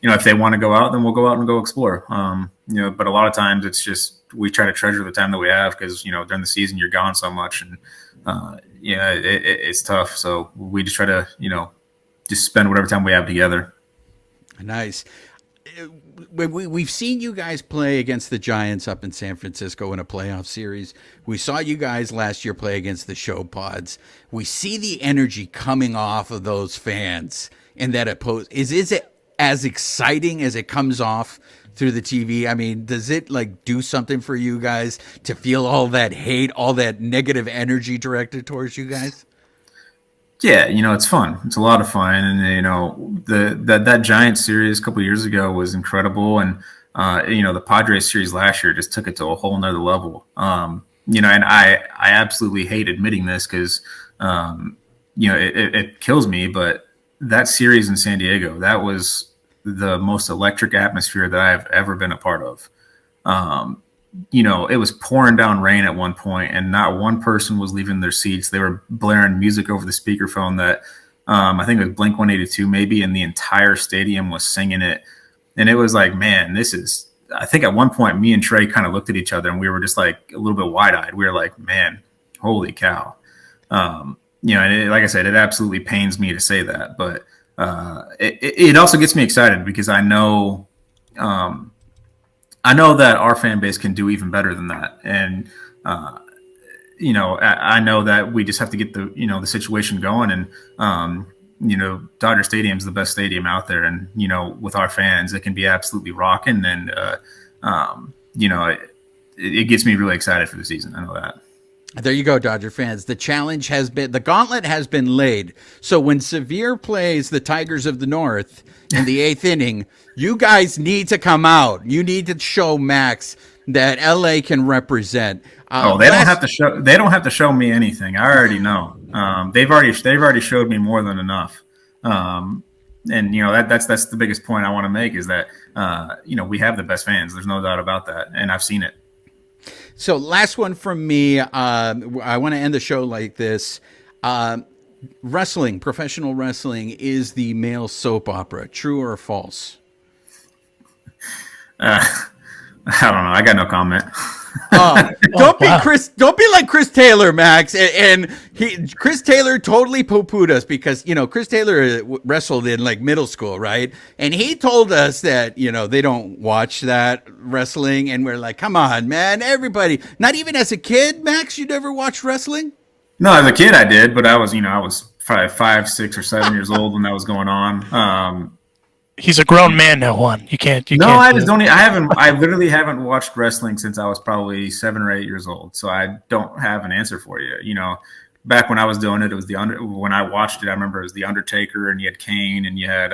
If they want to go out, then we'll go out and go explore. But a lot of times it's just we try to treasure the time that we have because during the season you're gone so much, and it's tough. So we just try to just spend whatever time we have together. Nice. We've seen you guys play against the Giants up in San Francisco in a playoff series. We saw you guys last year play against the Show Pods. We see the energy coming off of those fans in that oppose. Is it as exciting as it comes off through the TV? I mean, does it do something for you guys to feel all that hate, all that negative energy directed towards you guys? Yeah, it's fun. It's a lot of fun, and that Giants series a couple of years ago was incredible, and the Padres series last year just took it to a whole nother level. And I absolutely hate admitting this because it kills me, but that series in San Diego, that was the most electric atmosphere that I've ever been a part of. It was pouring down rain at one point, and not one person was leaving their seats. They were blaring music over the speakerphone that I think it was Blink 182 maybe, and the entire stadium was singing it. And it was like, man, I think at one point me and Trey kind of looked at each other and we were just like a little bit wide-eyed. We were like, man, holy cow. And like I said, it absolutely pains me to say that, but it also gets me excited because I know that our fan base can do even better than that. And, I know that we just have to get the situation going, and, Dodger Stadium is the best stadium out there. And, with our fans, it can be absolutely rocking. And, it gets me really excited for the season. I know that. There you go, Dodger fans. The gauntlet has been laid. So when Sevier plays the Tigers of the North in the 8th inning, you guys need to come out. You need to show Max that LA can represent. They don't have to show me anything. I already know. They've already showed me more than enough. And that's the biggest point I want to make is that we have the best fans. There's no doubt about that, and I've seen it. So last one from me. I want to end the show like this. Professional wrestling is the male soap opera. True or false? I don't know. I got no comment. Don't be like Chris Taylor, Max. Chris Taylor totally poo-pooed us because, Chris Taylor wrestled in like middle school, right? And he told us that, they don't watch that wrestling. And we're like, come on, man, everybody. Not even as a kid, Max, you never watched wrestling? No, as a kid I did, but I was probably 5, 6, or 7 years old when that was going on. He's a grown man now, Juan. You can't. I literally haven't watched wrestling since I was probably 7 or 8 years old. So I don't have an answer for you. Back when I was doing it, when I watched it, I remember it was The Undertaker, and you had Kane, and you had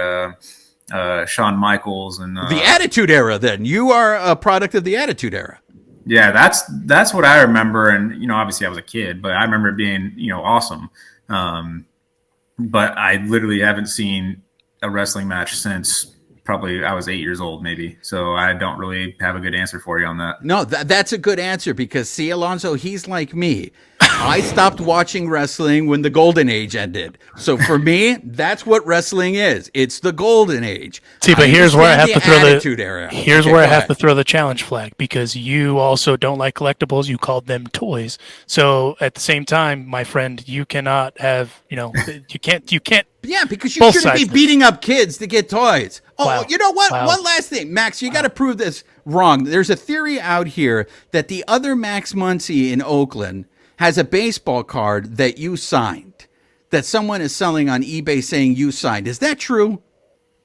Shawn Michaels, and the Attitude Era. Then you are a product of the Attitude Era. Yeah, that's what I remember, and obviously I was a kid, but I remember it being awesome. But I literally haven't seen a wrestling match since probably I was 8 years old, maybe. So I don't really have a good answer for you on that. No, that's a good answer because, see, Alonzo, he's like me. I stopped watching wrestling when the golden age ended. So for me, that's what wrestling is. It's the golden age. See, but here's where I have to throw to throw the challenge flag because you also don't like collectibles. You called them toys. So at the same time, my friend, you cannot have, you can't. Yeah, because you shouldn't be beating up kids to get toys. Oh, wow. You know what? Wow. One last thing. Max, you got to prove this wrong. There's a theory out here that the other Max Muncy in Oakland has a baseball card that you signed, that someone is selling on eBay saying you signed. Is that true?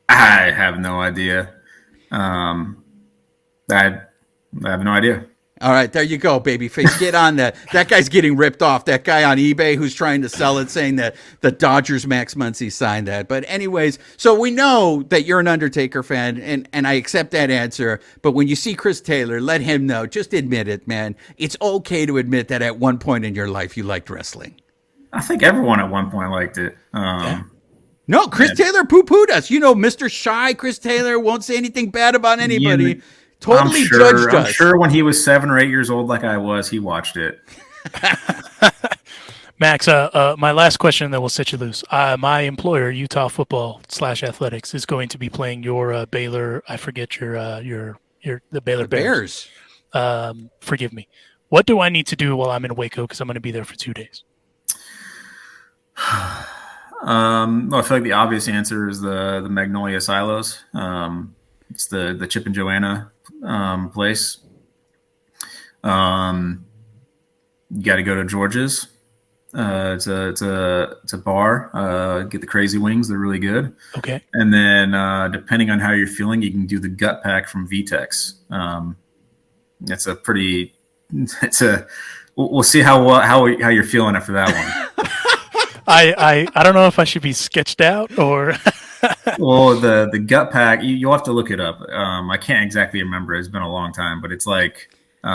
I have no idea. I have no idea. All right, there you go, babyface. Get on that. That guy's getting ripped off. That guy on eBay who's trying to sell it, saying that the Dodgers Max Muncy signed that. But anyways, so we know that you're an Undertaker fan, and I accept that answer. But when you see Chris Taylor, let him know. Just admit it, man. It's okay to admit that at one point in your life you liked wrestling. I think everyone at one point liked it. Yeah. No, Chris Taylor poo-pooed us. Mr. Shy Chris Taylor won't say anything bad about anybody. Totally judged us. I'm sure when he was 7 or 8 years old, like I was, he watched it. Max, my last question, and then we'll set you loose. My employer, Utah Football /Athletics, is going to be playing your Baylor. I forget the Baylor Bears. Forgive me. What do I need to do while I'm in Waco? Because I'm going to be there for 2 days. Well, I feel like the obvious answer is the Magnolia Silos. It's the Chip and Joanna place. You got to go to George's. It's a bar. Get the crazy wings; they're really good. Okay. And then depending on how you're feeling, you can do the gut pack from VTEX. We'll see how you're feeling after that one. I don't know if I should be sketched out or. Well, the gut pack, you'll have to look it up. I can't exactly remember. It's been a long time, but it's like 3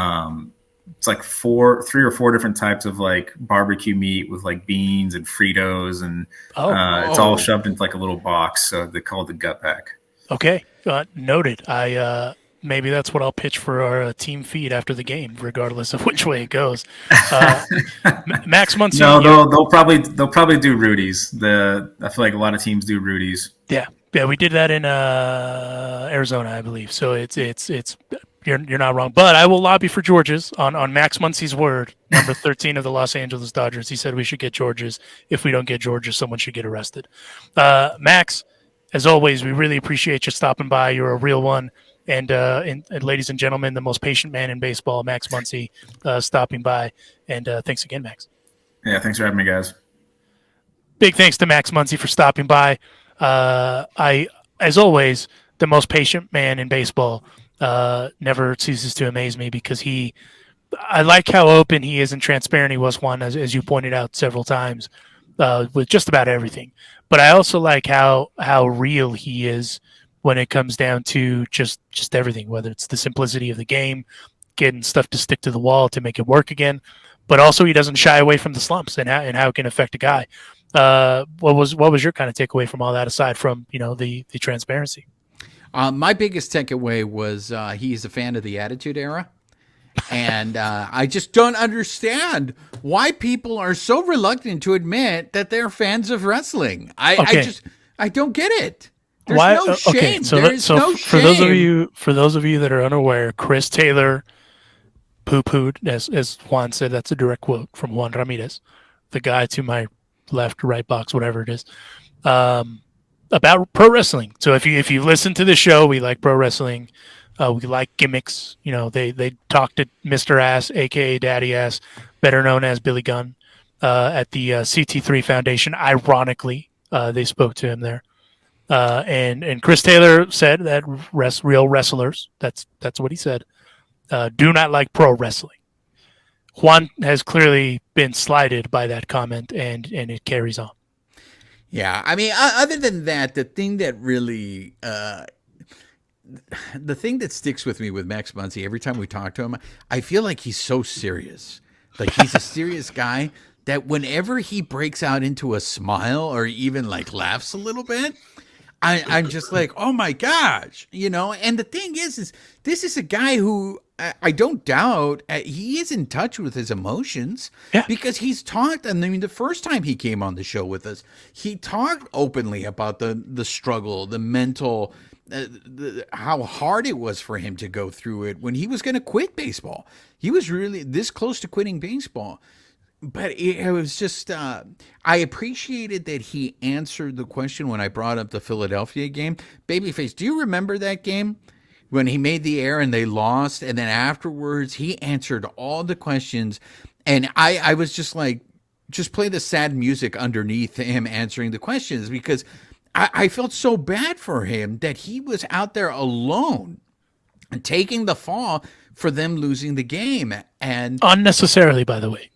or 4 different types of like barbecue meat with like beans and Fritos, and it's all shoved into like a little box. So they call it the gut pack. Okay, noted. Maybe that's what I'll pitch for our team feed after the game, regardless of which way it goes. Max Muncy, No, they'll probably do Rudy's. I feel like a lot of teams do Rudy's. yeah, we did that in Arizona, I believe. So it's you're not wrong. But I will lobby for George's on Max Muncy's word, number 13 of the Los Angeles Dodgers. He said we should get George's. If we don't get George's, someone should get arrested. Max, as always, we really appreciate you stopping by. You're a real one. And ladies and gentlemen, the most patient man in baseball, Max Muncy, stopping by. And thanks again, Max. Yeah, thanks for having me, guys. Big thanks to Max Muncy for stopping by. As always, the most patient man in baseball, never ceases to amaze me because I like how open he is and transparent he was, Juan, as you pointed out several times, with just about everything. But I also like how real he is when it comes down to just everything, whether it's the simplicity of the game, getting stuff to stick to the wall to make it work again, but also he doesn't shy away from the slumps and how it can affect a guy. What was your kind of takeaway from all that, aside from the transparency? My biggest takeaway was he's a fan of the Attitude Era. And I just don't understand why people are so reluctant to admit that they're fans of wrestling. I don't get it. There's no shame. Okay, There's no shame. For those of you that are unaware, Chris Taylor poo-pooed, as Juan said. That's a direct quote from Juan Ramirez, the guy to my left, right box, whatever it is, about pro wrestling. So if you listen to the show, we like pro wrestling. We like gimmicks. They talked to Mr. Ass, aka Daddy Ass, better known as Billy Gunn, at the CT3 Foundation. Ironically, they spoke to him there. And Chris Taylor said that real wrestlers, that's what he said, do not like pro wrestling. Juan has clearly been slighted by that comment, and it carries on. Yeah, I mean, other than that, the thing that really, the thing that sticks with me with Max Muncy, every time we talk to him, I feel like he's so serious. Like he's a serious guy that whenever he breaks out into a smile or even like laughs a little bit, I'm just like, oh my gosh, And the thing is this is a guy who I don't doubt he is in touch with his emotions, because he's talked. I mean, the first time he came on the show with us, he talked openly about the struggle, the mental, how hard it was for him to go through it when he was going to quit baseball. He was really this close to quitting baseball. But it was just, I appreciated that he answered the question when I brought up the Philadelphia game. Babyface, do you remember that game when he made the air and they lost? And then afterwards, he answered all the questions. And I was just like, just play the sad music underneath him answering the questions, because I felt so bad for him that he was out there alone and taking the fall for them losing the game. And unnecessarily, by the way.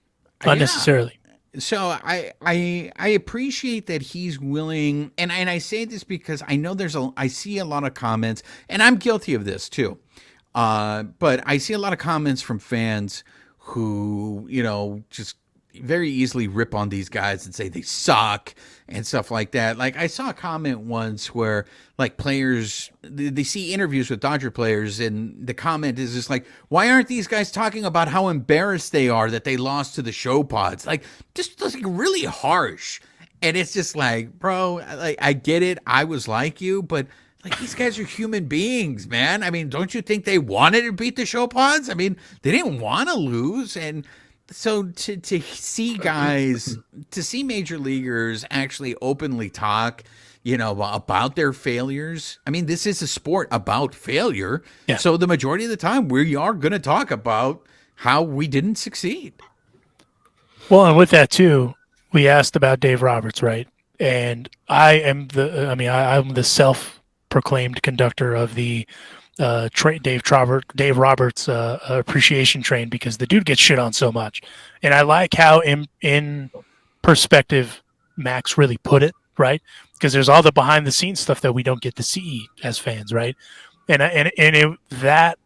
Unnecessarily. Yeah. So I appreciate that he's willing, and I say this because I know I see a lot of comments, and I'm guilty of this too. But I see a lot of comments from fans who, just very easily rip on these guys and say they suck and stuff like that. Like I saw a comment once where like players, they see interviews with Dodger players, and the comment is just like, why aren't these guys talking about how embarrassed they are that they lost to the show pods? Like just like really harsh. And it's just like, bro, like I get it. I was like you, but like these guys are human beings, man. I mean, don't you think they wanted to beat the show pods? I mean, they didn't want to lose. And so to see major leaguers actually openly talk, about their failures. I mean, this is a sport about failure. Yeah. So the majority of the time we are going to talk about how we didn't succeed. Well, and with that too, we asked about Dave Roberts, right? And I'm the self-proclaimed conductor of the Dave Roberts appreciation train, because the dude gets shit on so much, and I like how in perspective Max really put it, right? Because there's all the behind the scenes stuff that we don't get to see as fans, right? That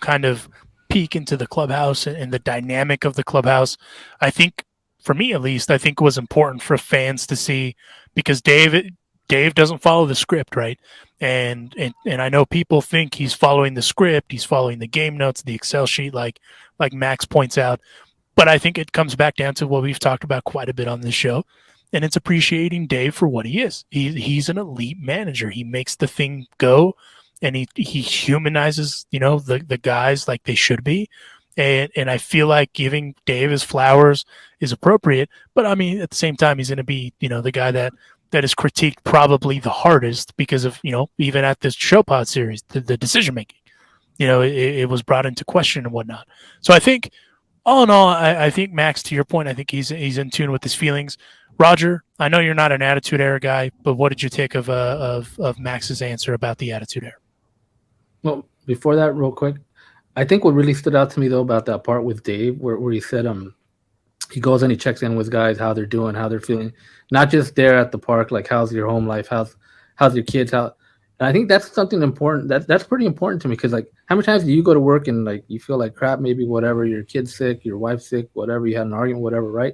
kind of peek into the clubhouse and the dynamic of the clubhouse, I think, for me at least, I think was important for fans to see, because Dave Dave doesn't follow the script, right? And I know people think he's following the script, he's following the game notes, the Excel sheet, like Max points out. But I think it comes back down to what we've talked about quite a bit on this show, and it's appreciating Dave for what he is. He's an elite manager. He makes the thing go, and he humanizes, the guys like they should be. And I feel like giving Dave his flowers is appropriate. But I mean, at the same time, he's going to be, the guy that is critiqued probably the hardest because of, even at this ShowPod series, the decision making, it was brought into question and whatnot. So I think, all in all, I think Max, to your point, I think he's in tune with his feelings. Roger, I know you're not an attitude era guy, but what did you take of Max's answer about the attitude era? Well, before that, real quick, I think what really stood out to me though about that part with Dave, where he said he goes and he checks in with guys, how they're doing, how they're feeling, not just there at the park, like how's your home life, how's your kids, and I think that's something important. That's pretty important to me because like how many times do you go to work and like you feel like crap, maybe whatever, your kid's sick, your wife's sick, whatever, you had an argument, whatever, right?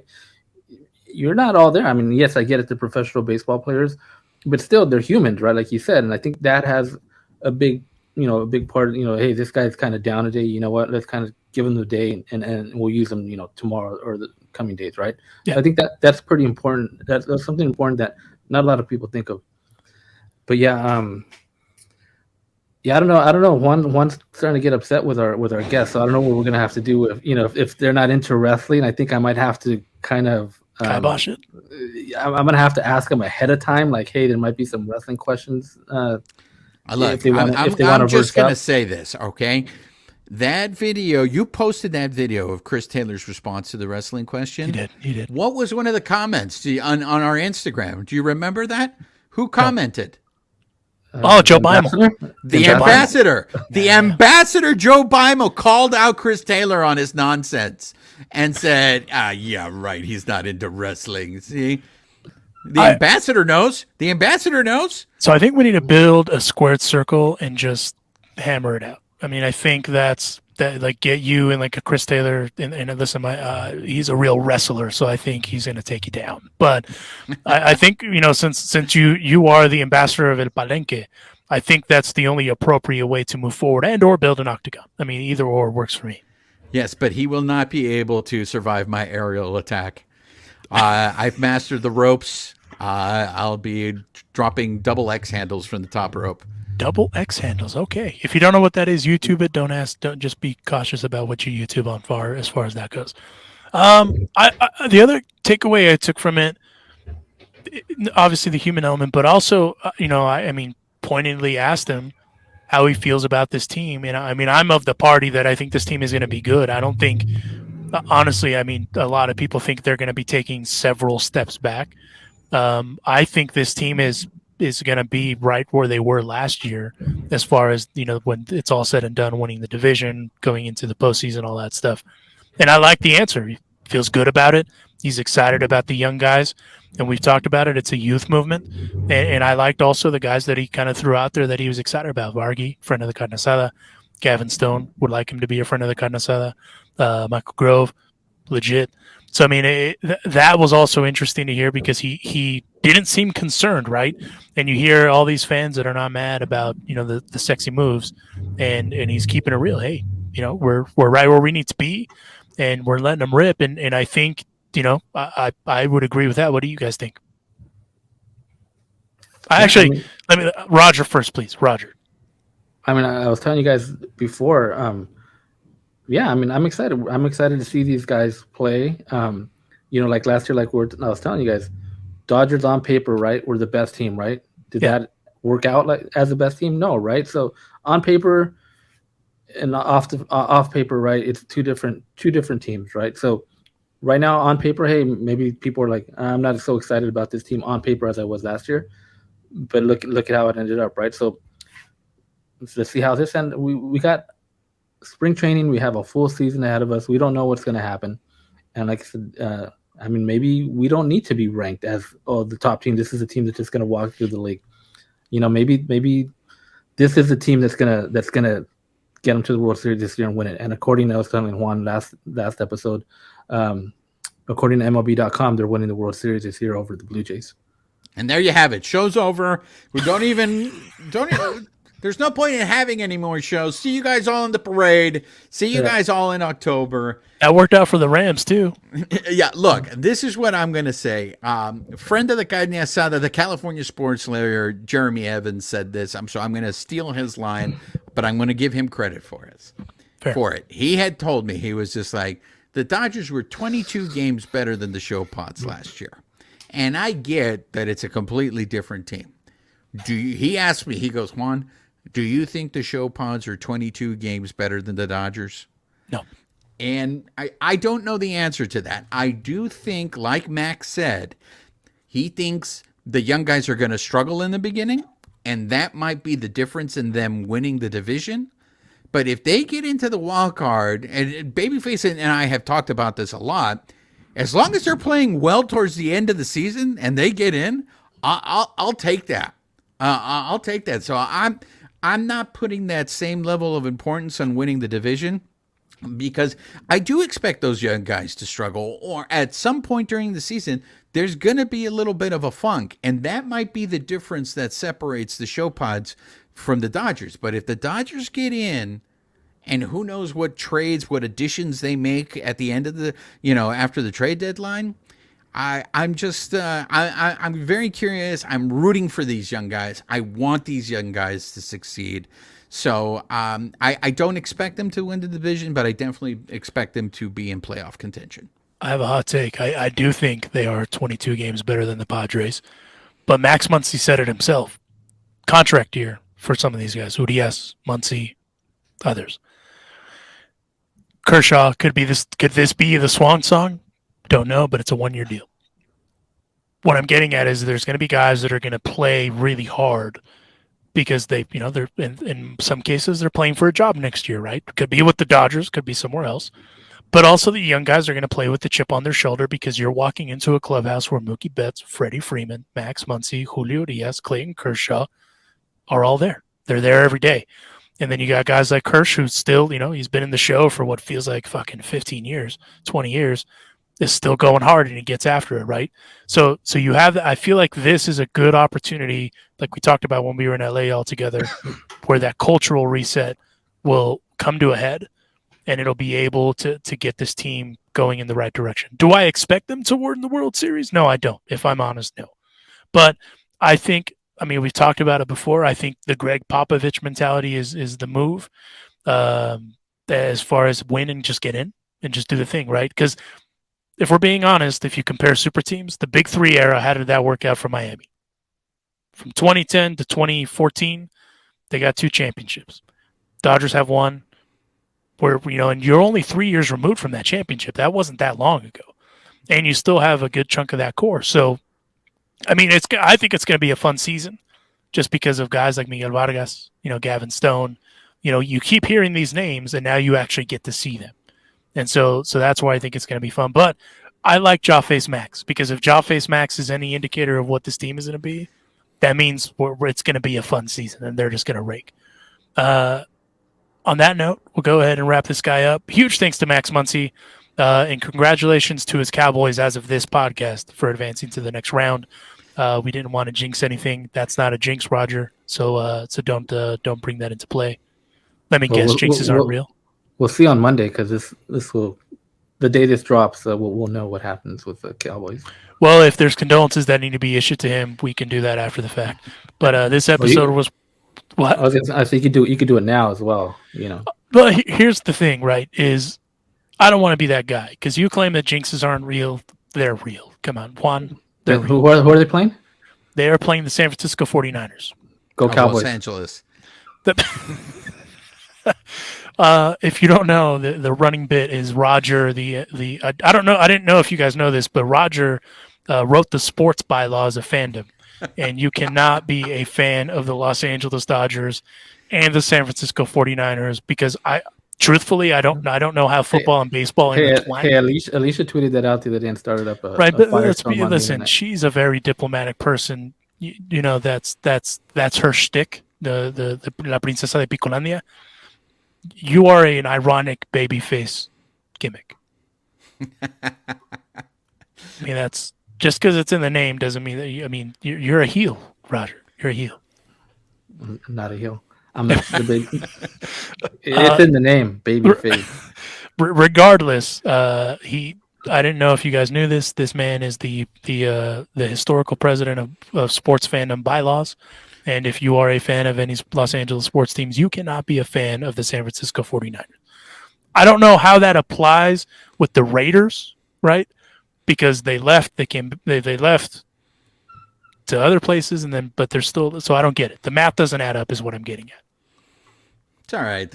You're not all there. I mean, yes, I get it, the professional baseball players, but still they're humans, right? Like you said, and I think that has a big part, hey, this guy's kind of down today. You know what? Let's kind of give him the day and we'll use him, tomorrow or the coming days, right? Yeah. I think that's pretty important. That's something important that not a lot of people think of. But yeah, I don't know. One's starting to get upset with our guests, so I don't know what we're gonna have to do if they're not into wrestling. I think I might have to kind of kibosh it. I'm gonna have to ask them ahead of time, like, hey, there might be some wrestling questions. I'm just going to say this, okay? That video, you posted that video of Chris Taylor's response to the wrestling question. He did. What was one of the comments on our Instagram? Do you remember that? Who commented? Joe Beimel. The ambassador. The ambassador, Joe Beimel, called out Chris Taylor on his nonsense and said, yeah, right, he's not into wrestling. See? The ambassador knows. The ambassador knows. So I think we need to build a squared circle and just hammer it out. I mean, I think that like get you and like a Chris Taylor and listen, he's a real wrestler, so I think he's going to take you down. But I think since you are the ambassador of El Palenque, I think that's the only appropriate way to move forward and or build an octagon. I mean, either or works for me. Yes, but he will not be able to survive my aerial attack. I've mastered the ropes. I'll be dropping double X handles from the top rope. Double X handles. Okay. If you don't know what that is, YouTube it. Don't ask. Don't just be cautious about what you YouTube on as far as that goes. The other takeaway I took from it, obviously the human element, but also, I mean, pointedly asked him how he feels about this team. And I mean, I'm of the party that I think this team is going to be good. I don't think, honestly, I mean, a lot of people think they're going to be taking several steps back. I think this team is going to be right where they were last year, as far as when it's all said and done, winning the division, going into the postseason, all that stuff. And I like the answer. He feels good about it. He's excited about the young guys, and we've talked about it. It's a youth movement, and I liked also the guys that he kind of threw out there that he was excited about. Vargy, friend of the Carne Asada. Gavin Stone, would like him to be a friend of the Carne Asada. Michael Grove, legit. So, I mean, that was also interesting to hear because he didn't seem concerned, right? And you hear all these fans that are not mad about, the sexy moves, and he's keeping it real. Hey, we're right where we need to be, and we're letting them rip. And I think, I would agree with that. What do you guys think? Roger first, please. Roger. I mean, I was telling you guys before, yeah, I mean, I'm excited. I'm excited to see these guys play. Like last year, like I was telling you guys, Dodgers on paper, right, were the best team, right? Did that work out like as the best team? No, right? So on paper and off paper, right, it's two different teams, right? So right now on paper, hey, maybe people are like, I'm not so excited about this team on paper as I was last year, but look at how it ended up, right? So let's see how this ends. We got spring training, we have a full season ahead of us. We don't know what's going to happen. And like I said, I mean, maybe we don't need to be ranked as the top team. This is a team that's just going to walk through the league. Maybe this is the team that's gonna get them to the World Series this year and win it. And according to I was telling Juan last episode, according to MLB.com, they're winning the World Series this year over the Blue Jays. And there you have it. Show's over. We don't even. There's no point in having any more shows. See you guys all in the parade. See you guys all in October. That worked out for the Rams too. Yeah, look, this is what I'm going to say. Friend of the Carne Asada, the California sports lawyer, Jeremy Evans, said this. I'm going to steal his line, but I'm going to give him credit for it. Fair. He had told me, he was just like, the Dodgers were 22 games better than the Show Pods last year. And I get that it's a completely different team. He asked me, he goes, Juan, do you think the Show Pods are 22 games better than the Dodgers? No. And I don't know the answer to that. I do think, like Max said, he thinks the young guys are going to struggle in the beginning, and that might be the difference in them winning the division. But if they get into the wild card, and Babyface and I have talked about this a lot, as long as they're playing well towards the end of the season and they get in, I'll take that. I'll take that. So I'm not putting that same level of importance on winning the division, because I do expect those young guys to struggle, or at some point during the season, there's going to be a little bit of a funk, and that might be the difference that separates the Show Pods from the Dodgers. But if the Dodgers get in, and who knows what trades, what additions they make at the end of the, after the trade deadline, I'm very curious. I'm rooting for these young guys. I want these young guys to succeed. So I don't expect them to win the division, but I definitely expect them to be in playoff contention. I have a hot take. I do think they are 22 games better than the Padres. But Max Muncy said it himself. Contract year for some of these guys. Urias, Muncy, others. Kershaw, could this be the swan song? Don't know, but it's a 1-year deal. What I'm getting at is there's going to be guys that are going to play really hard because they're in some cases they're playing for a job next year, right? Could be with the Dodgers, could be somewhere else. But also the young guys are going to play with the chip on their shoulder because you're walking into a clubhouse where Mookie Betts, Freddie Freeman, Max Muncy, Julio Urias, Clayton Kershaw are all there. They're there every day. And then you got guys like Kersh, who's still, he's been in the show for what feels like fucking 15 years, 20 years, is still going hard and he gets after it, right? So you have, I feel like this is a good opportunity, like we talked about when we were in LA all together, where that cultural reset will come to a head and it'll be able to get this team going in the right direction. Do I expect them to win the World Series? No, I don't. If I'm honest, no. But I think, we've talked about it before. I think the Greg Popovich mentality is the move as far as win and just get in and just do the thing, right? Because if we're being honest, if you compare super teams, the Big Three era, how did that work out for Miami? From 2010 to 2014, they got 2 championships. Dodgers have 1. And you're only 3 years removed from that championship. That wasn't that long ago. And you still have a good chunk of that core. So, I think it's going to be a fun season just because of guys like Miguel Vargas, Gavin Stone. You keep hearing these names and now you actually get to see them. And so that's why I think it's going to be fun. But I like Jawface Max because if Jawface Max is any indicator of what this team is going to be, that means it's going to be a fun season and they're just going to rake. On that note, we'll go ahead and wrap this guy up. Huge thanks to Max Muncy, and congratulations to his Cowboys as of this podcast for advancing to the next round. We didn't want to jinx anything. That's not a jinx, Roger. So don't bring that into play. Let me guess, jinxes aren't real. We'll see on Monday because this will, the day this drops, we'll know what happens with the Cowboys. Well, if there's condolences that need to be issued to him, we can do that after the fact. But this episode was. What? I think you could do it now as well. But here's the thing, right? Is I don't want to be that guy because you claim that jinxes aren't real. They're real. Come on, Juan. Who are they playing? They are playing the San Francisco 49ers. Go Cowboys. Los Angeles. If you don't know, the running bit is Roger. I don't know. I didn't know if you guys know this, but Roger wrote the sports bylaws of fandom. And you cannot be a fan of the Los Angeles Dodgers and the San Francisco 49ers because I don't know how football and baseball intertwine. Hey, Alicia tweeted that out the other day and started up a right. A but firestorm listen, she's a very diplomatic person. That's her shtick. The La Princesa de Picolandia. You are an ironic babyface gimmick. just because it's in the name doesn't mean that you're a heel, Roger. You're a heel. I'm not a heel. I'm the baby. It's in the name, baby face. Regardless, I didn't know if you guys knew this. This man is the historical president of sports fandom bylaws. And if you are a fan of any Los Angeles sports teams, you cannot be a fan of the San Francisco 49ers. I don't know how that applies with the Raiders, right? Because they left, they left to other places, but they're still. So I don't get it. The math doesn't add up, is what I'm getting at. It's all right.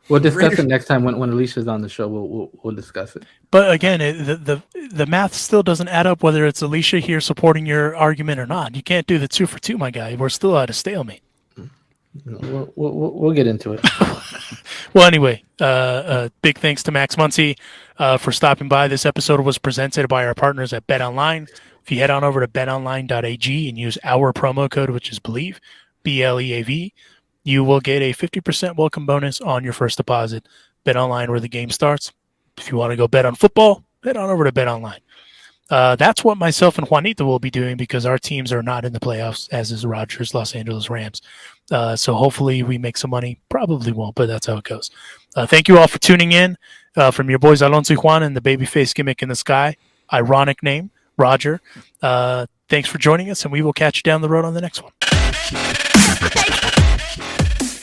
We'll discuss it next time when Alicia's on the show. We'll discuss it. But again, the math still doesn't add up, whether it's Alicia here supporting your argument or not. You can't do the 2 for 2, my guy. We're still at a stalemate. We'll get into it. Well, anyway, big thanks to Max Muncy for stopping by. This episode was presented by our partners at BetOnline. If you head on over to betonline.ag and use our promo code, which is Believe, BLEAV, you will get a 50% welcome bonus on your first deposit. BetOnline, where the game starts. If you want to go bet on football, head on over to BetOnline. That's what myself and Juanita will be doing because our teams are not in the playoffs, as is Rogers' Los Angeles Rams. So hopefully we make some money. Probably won't, but that's how it goes. Thank you all for tuning in. From your boys Alonso y Juan and the babyface gimmick in the sky, ironic name, Roger. Thanks for joining us, and we will catch you down the road on the next one.